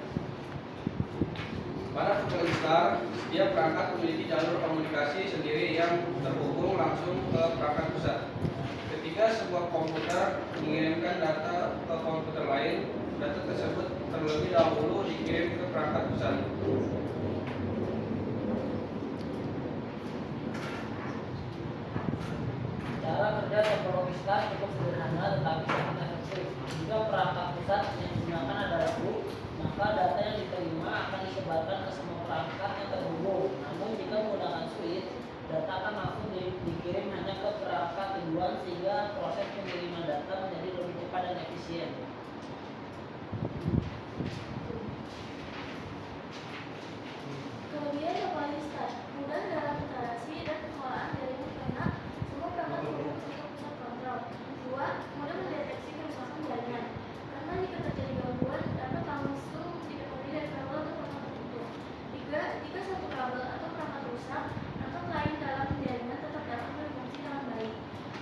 Pada topologi star, setiap perangkat memiliki jalur komunikasi sendiri yang terhubung langsung ke perangkat pusat. Ketika sebuah komputer mengirimkan data ke komputer lain, data tersebut terlebih dahulu dikirim ke perangkat pusat. Cara kerja topologi star cukup sederhana tetapi sangat efektif. Jika perangkat pusat yang digunakan adalah hub, maka data yang diterima akan disebarkan ke semua perangkat yang terhubung. Namun jika menggunakan switch, data akan langsung dikirim hanya ke perangkat tujuan sehingga proses pengiriman data menjadi lebih cepat dan efisien. Kelebihan topologi star mudah dalam instalasi dan pengelolaan jaringan karena semua perangkat berhubung ke pusat kontrol. 2. Mudah mendeteksi kerusakan jaringan karena jika terjadi gangguan dapat langsung diketahui dari kabel atau perangkat tertentu. 3. Jika satu kabel atau perangkat rusak, perangkat lain dalam jaringan tetap dapat berfungsi dengan baik.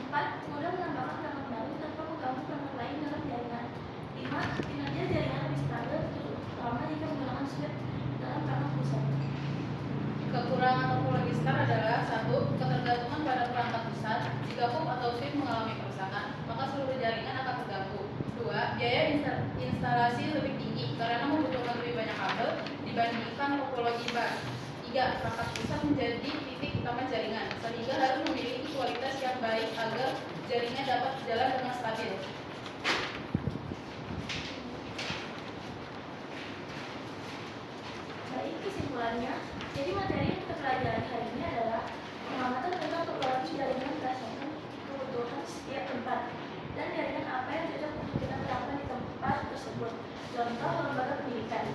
4. Mudah menambahkan perangkat baru tanpa mengganggu perangkat lain dalam jaringan. 5. Kinerja jaringan lebih stabil, terutama jika menggunakan switch dalam perangkat pusat. Kekurangan topologi star adalah 1. Ketergantungan pada perangkat pusat. Jika hub atau switch mengalami kerusakan, maka seluruh jaringan akan terganggu. 2. Biaya instalasi lebih tinggi karena membutuhkan lebih banyak kabel dibandingkan topologi bus. 3. Perangkat pusat menjadi titik utama jaringan, sehingga harus memiliki kualitas yang baik agar jaringan dapat berjalan dengan stabil. Baik, kesimpulannya, jadi materi yang kita pelajari hari ini adalah pengamatan tentang topologi jaringan berdasarkan kebutuhan setiap tempat dan jaringan apa yang cocok untuk kita terapkan di tempat tersebut. Contoh lembaga pendidikan.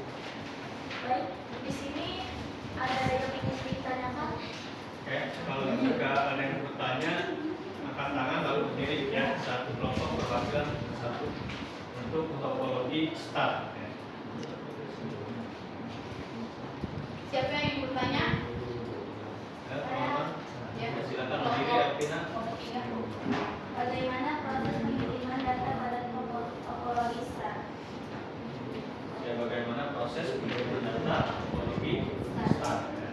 Baik, di sini ada yang ingin ditanyakan. Oke, kalau jika ada yang bertanya, angkat tangan lalu berdiri ya, satu kelompok perwakilan satu untuk topologi star. Ya. Siapa yang ingin bertanya? Ya, teman-teman. Ya. Silakan berdiri, Alvina. Kelompok 3. Bagaimana proses pengiriman data pada topologi star? Ya, bagaimana proses pengiriman data topologi star? Ya.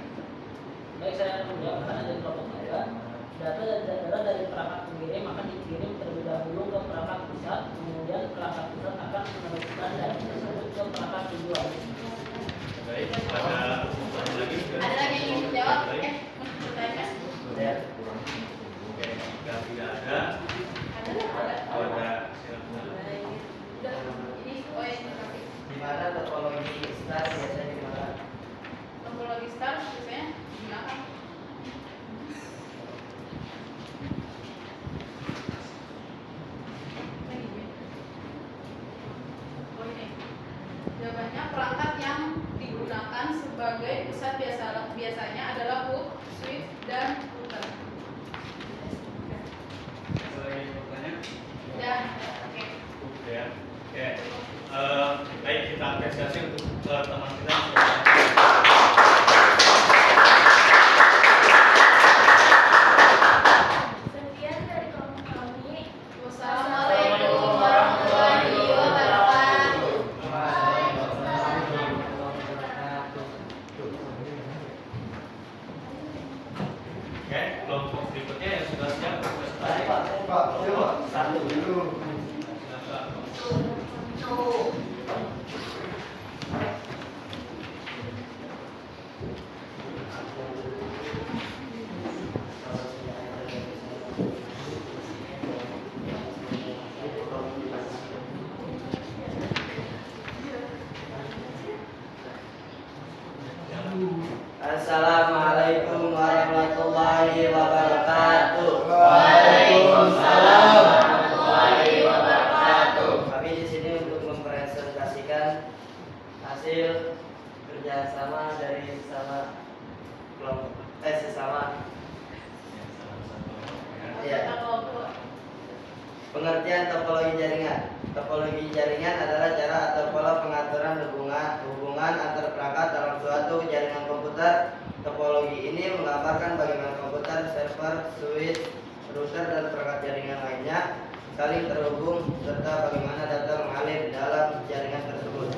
Baik, saya akan menjawab karena dari kelompok 3. Data dari perangkat pengirim akan dikirim terlebih dahulu ke perangkat pusat, kemudian perangkat pusat akan meneruskan data tersebut ke perangkat tujuan. Baik, ada lagi? Ada lagi yang ingin menjawab? Baik. Bertanya? Ya. Oke, jika tidak ada, Ada. ada silakan. Udah. Ini terima kasih. Di mana topologi star biasanya digunakan? Topologi star biasanya digunakan. Oh, ini. Jawabannya perangkat yang digunakan sebagai pusat biasanya adalah hub, switch, dan router. Silakan. Assalamualaikum warahmatullahi wabarakatuh. Waalaikumsalam warahmatullahi wabarakatuh. Kami di sini untuk mempresentasikan hasil kerjasama dari sesama ya. Pengertian topologi jaringan. Topologi jaringan adalah cara atau pola pengaturan hubungan antar perangkat dalam suatu jaringan komputer. Topologi ini menggambarkan bagaimana komputer, server, switch, router, dan perangkat jaringan lainnya saling terhubung serta bagaimana data mengalir dalam jaringan tersebut.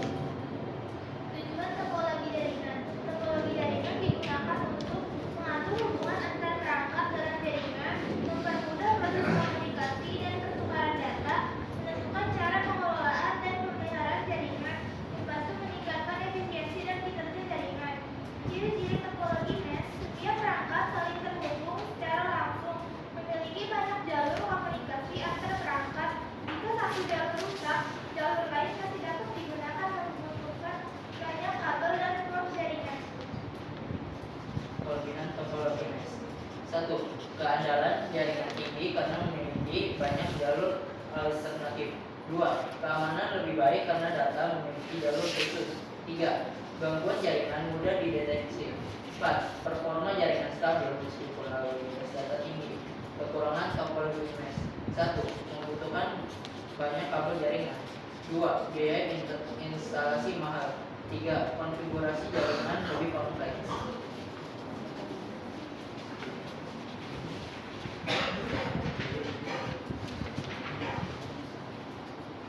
Tujuan topologi jaringan. Topologi jaringan digunakan untuk mengatur hubungan antar perangkat dalam jaringan, mempermudah proses komunikasi dan pertukaran data, menentukan cara pengelolaan dan pemeliharaan jaringan, membantu meningkatkan efisiensi dan kinerja jaringan. Ciri-ciri topologi mesh: setiap perangkat saling terhubung secara langsung, memiliki banyak jalur komunikasi antar perangkat. Jika satu jalur rusak, jalur lain masih dapat digunakan untuk membutuhkan banyak kabel dan blok jaringan. Kelebihan topologi mesh. 1. Keandalan jaringan tinggi karena memiliki banyak jalur alternatif. 2. Keamanan lebih baik karena data memiliki jalur khusus. 3. Gangguan jaringan mudah dideteksi. 4. Performa jaringan stabil meskipun lalu data tinggi. Kekurangan topologi mesh. 1. Membutuhkan banyak kabel jaringan. 2. Biaya instalasi mahal. 3. Konfigurasi jaringan lebih kompleks.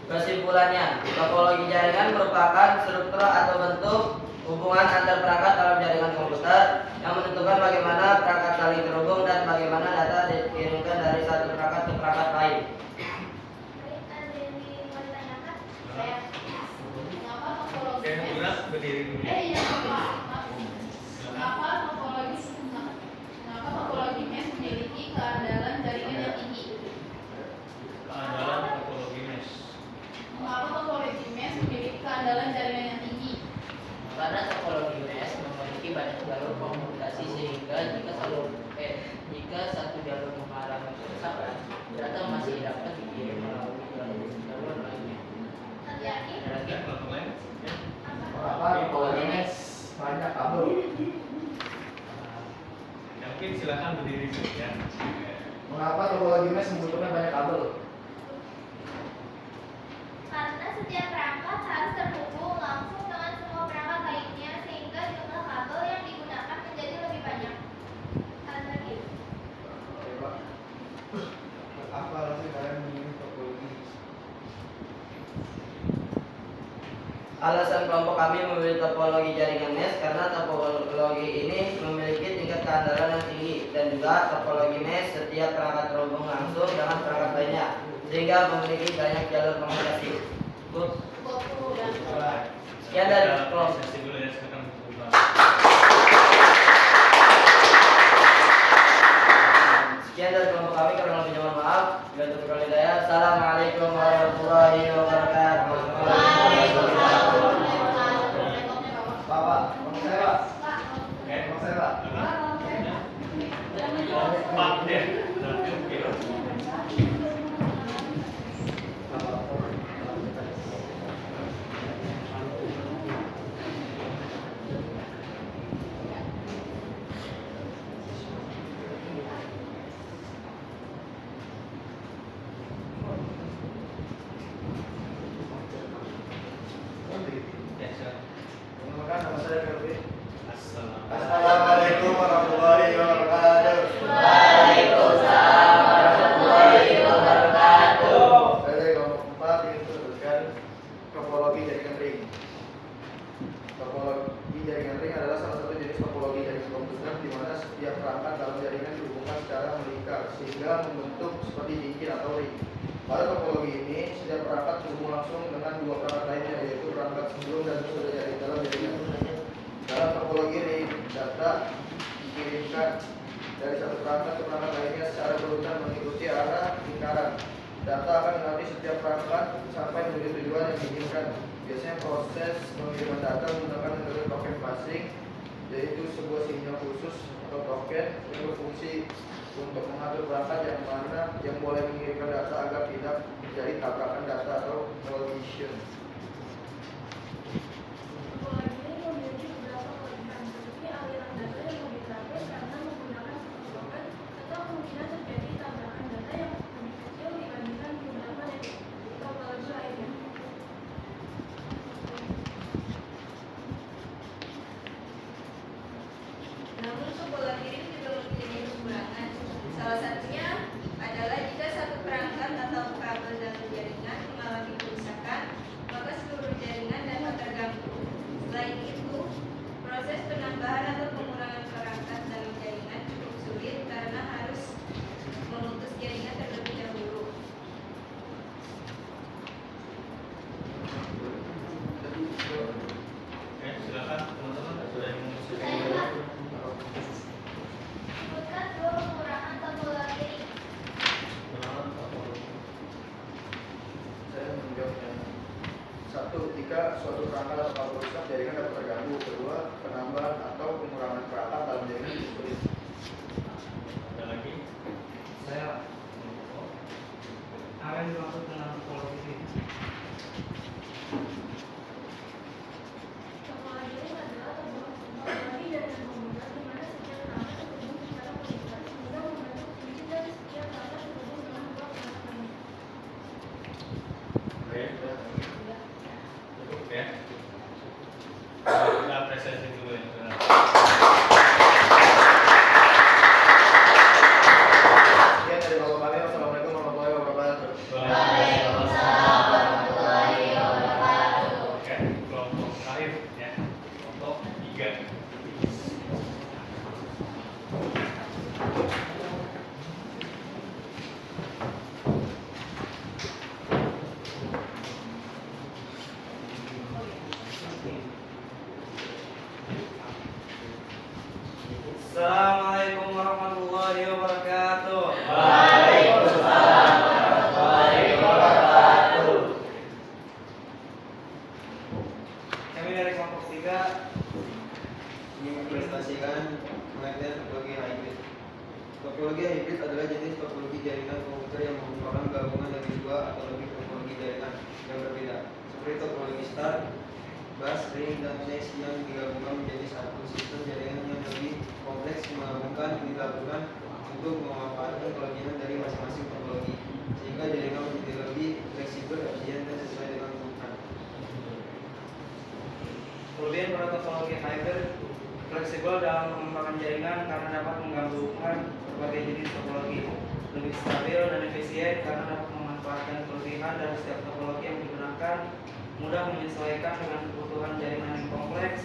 Kesimpulannya, topologi jaringan merupakan struktur atau bentuk hubungan antar perangkat dalam jaringan komputer yang menentukan bagaimana perangkat saling terhubung dan bagaimana data dikirimkan dari satu perangkat ke perangkat lain. Baik, ada yang mau ditanyakan? Saya. Mengapa topologi Oke, mesh? Luna, berdiri dulu. Iya, maaf. Mengapa topologi mesh memiliki keandalan jaringan yang tinggi? Keandalan topologi mesh. Mengapa topologi mesh memiliki keandalan jaringan yang tinggi? Karena topologi mesh memiliki banyak jalur komunikasi sehingga jika satu jalur mengalami kerusakan, data masih dapat dikirim melalui jalur lainnya. Yakin? Ada lagi? Ya, kelompok lain. Ya. Kenapa topologi mesh banyak kabel? Ya, mungkin silakan berdiri dulu ya. Mengapa topologi mesh membutuhkan banyak kabel? Karena setiap perangkat harus terhubung langsung dengan semua perangkat lainnya sehingga jumlah kabel yang digunakan menjadi lebih banyak. Ada lagi? Oke, Pak. Apa alasan kalian memilih topologi? Alasan kelompok kami memilih topologi jaringan mesh karena topologi ini memiliki tingkat keandalan yang tinggi dan juga topologi mesh setiap perangkat terhubung langsung dengan perangkat lainnya sehingga memiliki banyak jalur komunikasi. Sekian dari kelompok. Sesi dulu ya, silakan buka. Sekian dari kelompok kami, kurang lebihnya mohon maaf. Bila terlalu hidayah. Assalamualaikum warahmatullahi wabarakatuh. Bapak, mau saya, Pak? Oke. Mau saya, Pak? Pak, ya. Oke. Ya, silakan. Perkenalkan, nama saya Kelvin. Assalamualaikum. Assalamualaikum warahmatullahi wabarakatuh. Waalaikumsalam warahmatullahi wabarakatuh. Saya dari kelompok 4 ingin meneruskan topologi jaringan ring. Topologi jaringan ring adalah salah satu jenis topologi jaringan komputer di mana setiap perangkat dalam jaringan dihubungkan secara melingkar sehingga membentuk seperti cincin atau ring. Pada topologi ini, setiap perangkat terhubung langsung dengan dua perangkat lainnya, yaitu perangkat sebelum dan sesudah jaringan dalam jaringan. Dalam topologi ring, data dikirimkan dari satu perangkat ke perangkat lainnya secara berurutan mengikuti arah lingkaran. Data akan mengalami setiap perangkat sampai menuju tujuan yang diinginkan. Biasanya proses pengiriman data menggunakan metode token passing, yaitu sebuah sinyal khusus atau token yang berfungsi untuk mengatur perangkat yang mana yang boleh mengirimkan data agar tidak terjadi tabrakan data atau collision. Topologi ini memiliki beberapa kelebihan, seperti aliran data yang lebih teratur karena menggunakan satu token, atau kemungkinan terjadi tabrakan data yang lebih kecil dibandingkan beberapa topologi lainnya. Namun topologi ini juga memiliki kekurangan. Salah satunya adalah jika satu perangkat atau kabel dalam jaringan mengalami kerusakan, maka seluruh jaringan dapat terganggu. Selain itu, proses penambahan atau pengurangan perangkat dalam jaringan cukup sulit karena harus memutus jaringan terlebih dahulu. Oke, silakan teman-teman sudah yang mau Saya, Pak. Sebutkan dua kekurangan topologi. Saya menjawabnya. Satu, ketika suatu perangkat atau kabel rusak, jaringan dapat terganggu. Kedua, penambahan atau pengurangan perangkat dalam jaringan itu sulit. ada lagi? Saya apa yang dimaksud dengan topologi ini? Topologi ini adalah topologi jaringan komputer di mana setiap perangkat terhubung secara vertikal sehingga membentuk cincin dan setiap perangkat terhubung dengan dua perangkat lainnya. Oke, cukup ya. Kita apresiasi dulu yang benar. Sekian dari Bapak kami. Wassalamualaikum warahmatullahi wabarakatuh. Waalaikumsalam warahmatullahi wabarakatuh. Oke, kelompok terakhir ya, kelompok 3. Assalamualaikum warahmatullahi wabarakatuh. Waalaikumsalam warahmatullahi wabarakatuh. Kami dari kelompok 3 Mempresentasikan pengertian topologi hybrid. Topologi hybrid adalah jenis topologi jaringan komputer yang merupakan gabungan dari dua atau lebih topologi jaringan yang berbeda, seperti topologi star, bus, ring, dan mesh yang digabungkan menjadi satu sistem jaringan yang lebih kompleks dilakukan untuk memanfaatkan kelebihan dari masing-masing topologi, sehingga jaringan menjadi lebih fleksibel, efisien, dan sesuai dengan kebutuhan. Kelebihan pada topologi hybrid fleksibel dalam mengembangkan jaringan karena dapat menggabungkan berbagai jenis topologi, lebih stabil dan efisien karena dapat memanfaatkan kelebihan dari setiap topologi yang digunakan, mudah menyesuaikan dengan kebutuhan jaringan yang kompleks.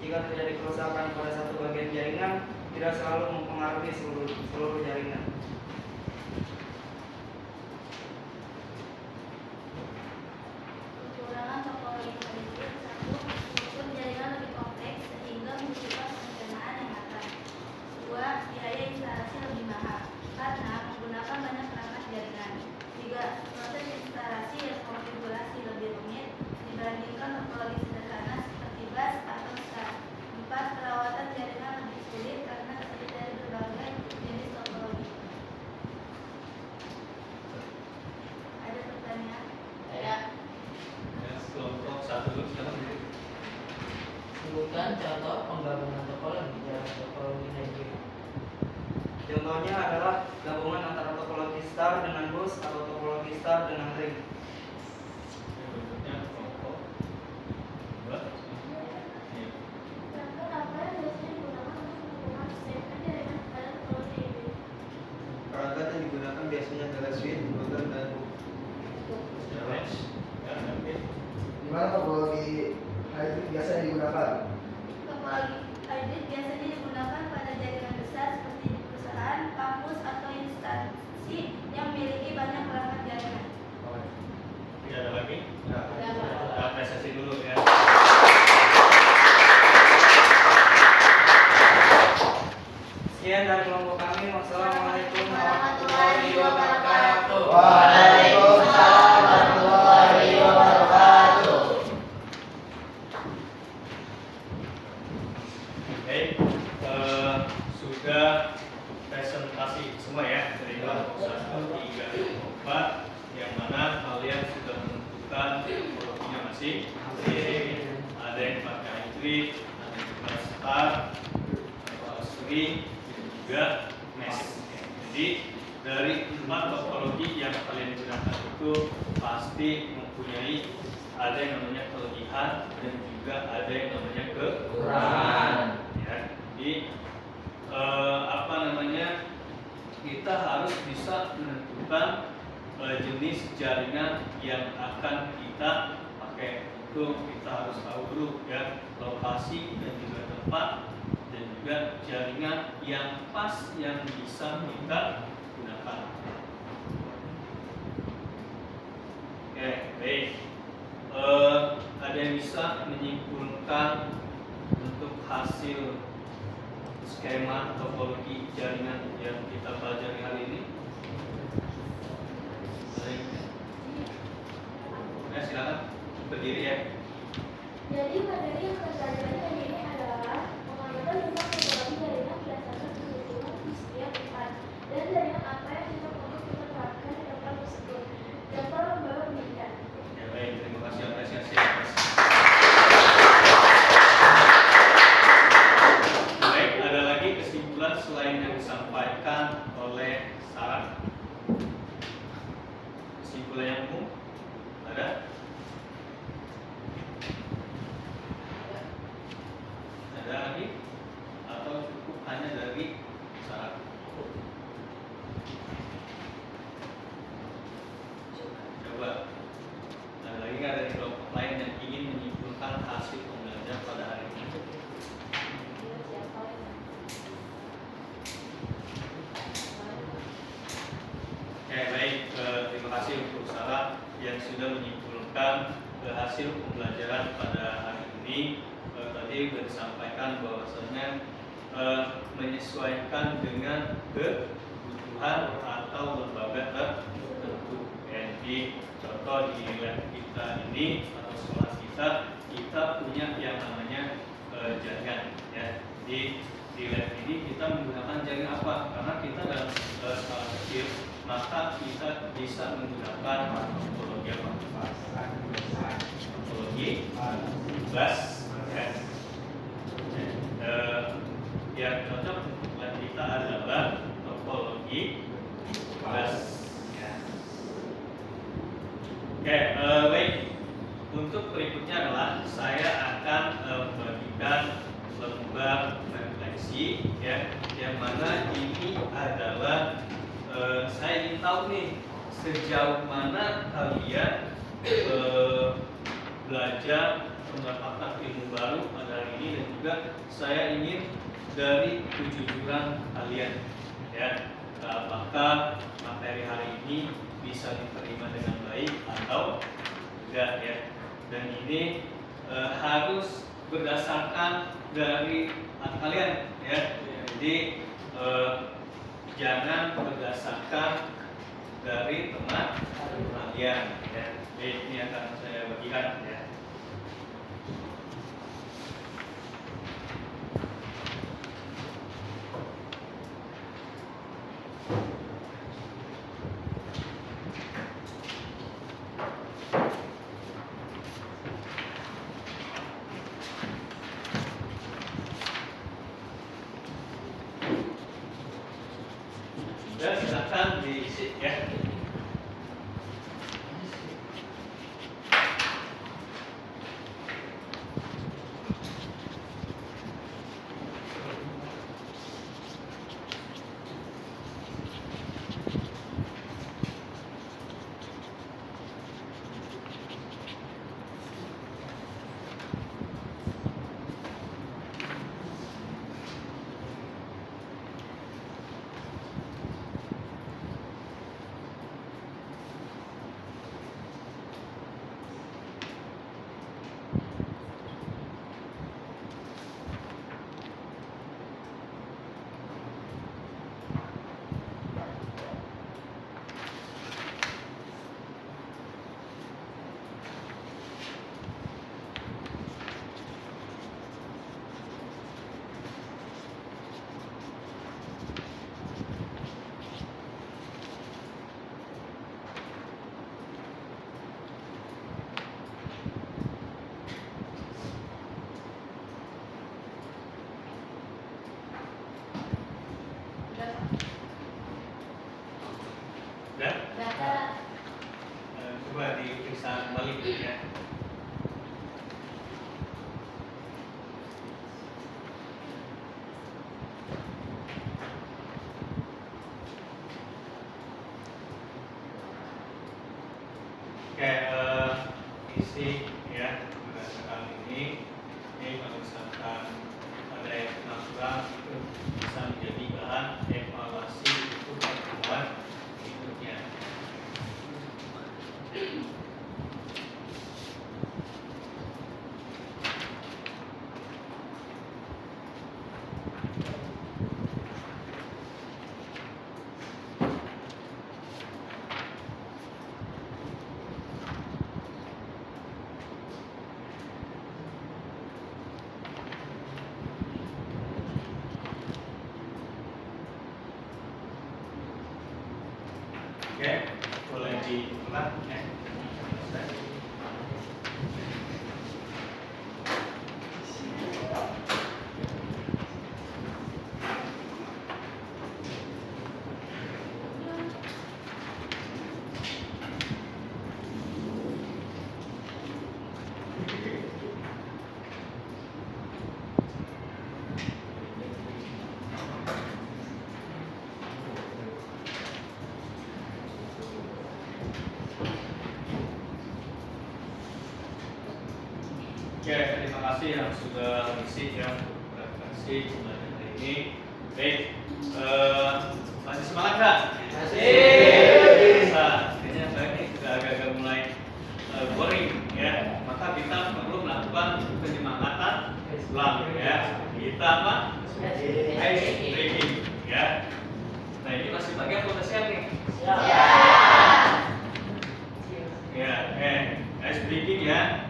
Jika terjadi kerusakan pada satu bagian jaringan, tidak selalu mempengaruhi seluruh jaringan. Kekurangan topologi hybrid: 1. Struktur jaringan lebih kompleks sehingga membutuhkan perencanaan yang matang. 2. Biaya instalasi lebih mahal karena menggunakan banyak perangkat jaringan. 3. Proses instalasi dan konfigurasi lebih rumit dibandingkan topologi sederhana seperti bus atau star. 4. Perawatan jaringan lebih sulit karena terdiri dari berbagai jenis topologi. Ada pertanyaan? Saya Ya, kelompok 1 dulu silakan. sebutkan contoh penggabungan topologi dalam topologi hybrid. Contohnya adalah gabungan antara topologi star dengan bus atau topologi star dengan ring. Berikutnya kelompok 2. Iya. Perangkat apa yang biasanya digunakan untuk menghubungkan sistem jaringan pada topologi hybrid? Perangkat yang digunakan biasanya adalah switch, router, dan hook. Challenge. Ya, oke. Di mana topologi hybrid biasanya digunakan? Topologi hybrid biasanya digunakan pada jaringan besar seperti di perusahaan, kampus, atau instansi Sekian dari kelompok kami. Wassalamualaikum warahmatullahi wabarakatuh. Waalaikumsalam warahmatullahi wabarakatuh. Oke, sudah presentasi semua ya dari kelompok 1, 3, 4, yang mana kalian sudah menentukan kelompoknya masing-masing. Ada yang pakai hybrid, ada yang pakai star, asli, dan juga mesh. Jadi dari 4 topologi yang kalian gunakan itu pasti mempunyai ada yang namanya kelebihan dan juga ada yang namanya kekurangan. Ya, jadi kita harus bisa menentukan jenis jaringan yang akan kita pakai. Itu kita harus tahu dulu ya, lokasi dan juga tempat dan juga jaringan yang pas yang bisa kita gunakan. Oke, baik. Ada yang bisa menyimpulkan untuk hasil skema topologi jaringan yang kita pelajari hari ini? Ya, silakan berdiri ya. Jadi materi yang kita pelajari hari ini adalah pengamatan tentang topologi jaringan berdasarkan kebutuhan di setiap tempat dan jaringan apa yang kita perlu kita terapkan di tempat tersebut. Contoh lembaga pendidikan. Ya, baik, terima kasih apresiasi. Baik, ada lagi kesimpulan selain yang disampaikan oleh Sarah? Kesimpulan yang umum ada? Ada lagi? Atau cukup hanya dari Sarah? Coba. Ada lagi nggak dari kelompok lain yang ingin menyimpulkan hasil pembelajaran pada hari ini? Oke, baik. Terima kasih untuk Sarah yang sudah menyimpulkan hasil pembelajaran pada hari ini. Tadi sudah disampaikan bahwasanya menyesuaikan dengan kebutuhan atau lembaga tertentu. Jadi contoh di lab kita ini atau sekolah kita punya yang namanya jaringan. Ya. Di lab ini kita menggunakan jaringan apa? Karena kita dalam skala kecil, maka kita bisa menggunakan topologi apa? Topologi bus. Yang cocok untuk lab kita adalah topologi bus. Oke, baik. Untuk berikutnya adalah saya akan membagikan lembar refleksi ya, yang mana ini adalah saya ingin tahu nih sejauh mana kalian belajar mendapatkan ilmu baru pada hari ini, dan juga saya ingin dari kejujuran kalian ya, apakah materi hari ini bisa diterima dengan baik atau tidak ya. Dan ini harus berdasarkan dari kalian ya. Jadi jangan berdasarkan dari teman kalian ya. Jadi ini akan saya bagikan ya. Dan silakan diisi ya. coba diperiksa kembali ya. Oke, isi ya berdasarkan ini kalau misalkan ada yang kurang itu bisa menjadi bahan evaluasi untuk pertemuan berikutnya. Oke, boleh diulang ya. Oke, terima kasih yang sudah mengisi ya presentasi pembelajaran hari ini. Baik, masih semangat nggak? Masih. Bisa. Kayaknya saya ini sudah agak-agak mulai boring ya. Maka kita perlu melakukan penyemangatan ulang ya. Kita apa? Ice breaking ya. Nah ini masih bagian atau udah siap nih? Ya, ice breaking ya.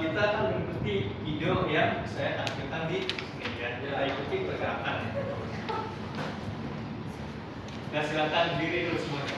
Kita akan mengikuti video yang saya tampilkan di sini ya. Kita ikuti pergerakan. Nah, silakan diri dulu semuanya.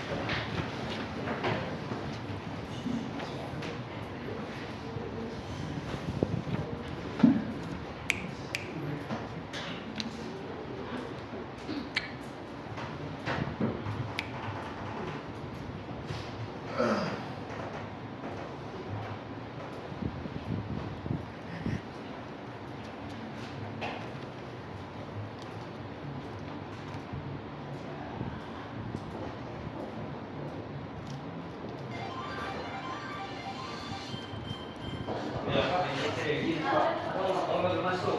Masuk.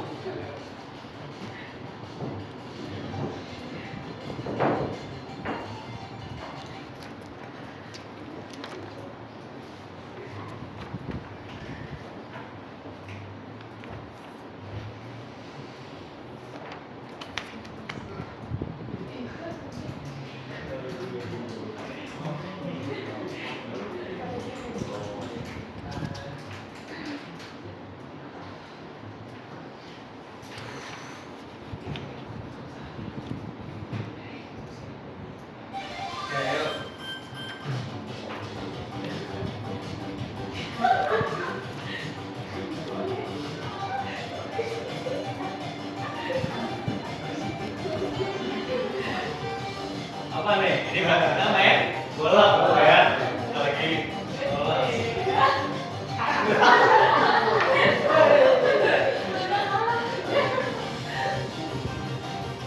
Apa nih? Ini berarti main bola ya. Lagi bola.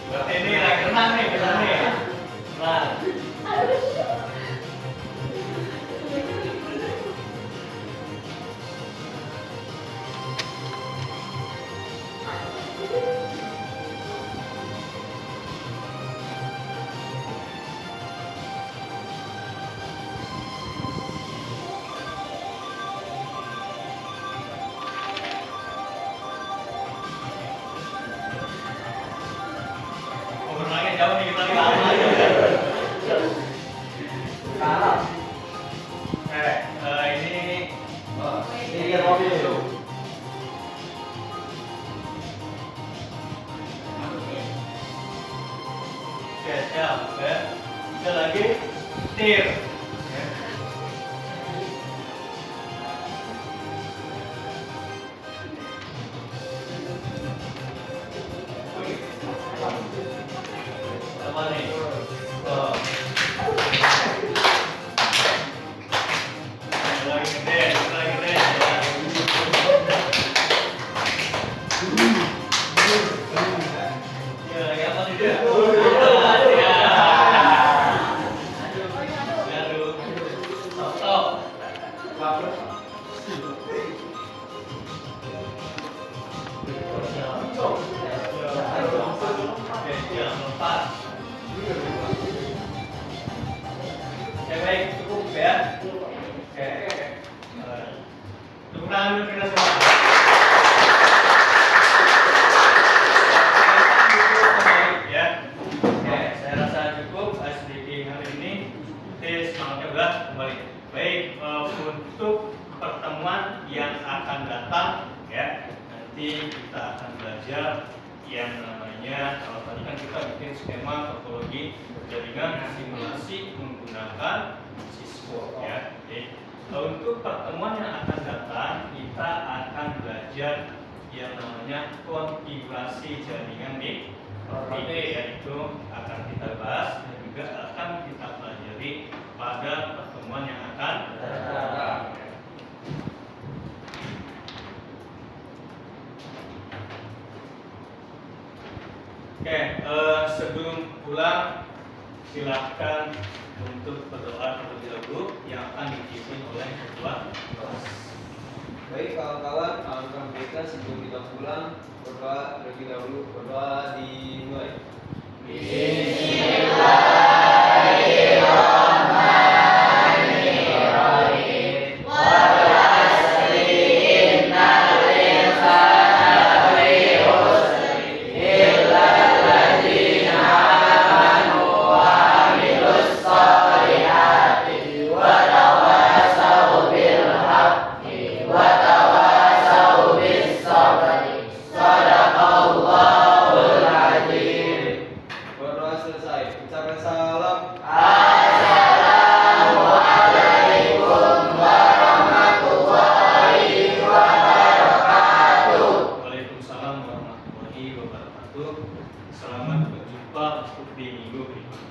Berarti ini lagi renang nih kita nih. Renang. lagi gede, lagi gede. Ya, ya apa tidak? Ya. Aduh. Stop. Oke, jangan lepas. Ya baik, cukup ya. Oke. Tepuk tangan dulu kita semua. Ya. Oke, saya rasa cukup SDK hari ini. Semangatnya berat kembali. Baik, untuk pertemuan yang akan datang ya, nanti kita akan belajar yang namanya, kalau tadi kan kita bikin skema topologi jaringan simulasi menggunakan siswa ya. Jadi untuk pertemuan yang akan datang kita akan belajar yang namanya konfigurasi jaringan di yaitu akan kita bahas dan juga akan kita pelajari pada pertemuan yang akan datang. Oke, sebelum pulang silakan untuk berdoa terlebih dahulu yang akan dipimpin oleh ketua kelas. Baik kawan-kawan, alangkah baiknya sebelum kita pulang berdoa terlebih dahulu. Berdoa dimulai. Berdoa selesai. Ucapkan salam. Waalaikumsalam warahmatullahi wabarakatuh. Selamat berjumpa untuk di minggu berikutnya.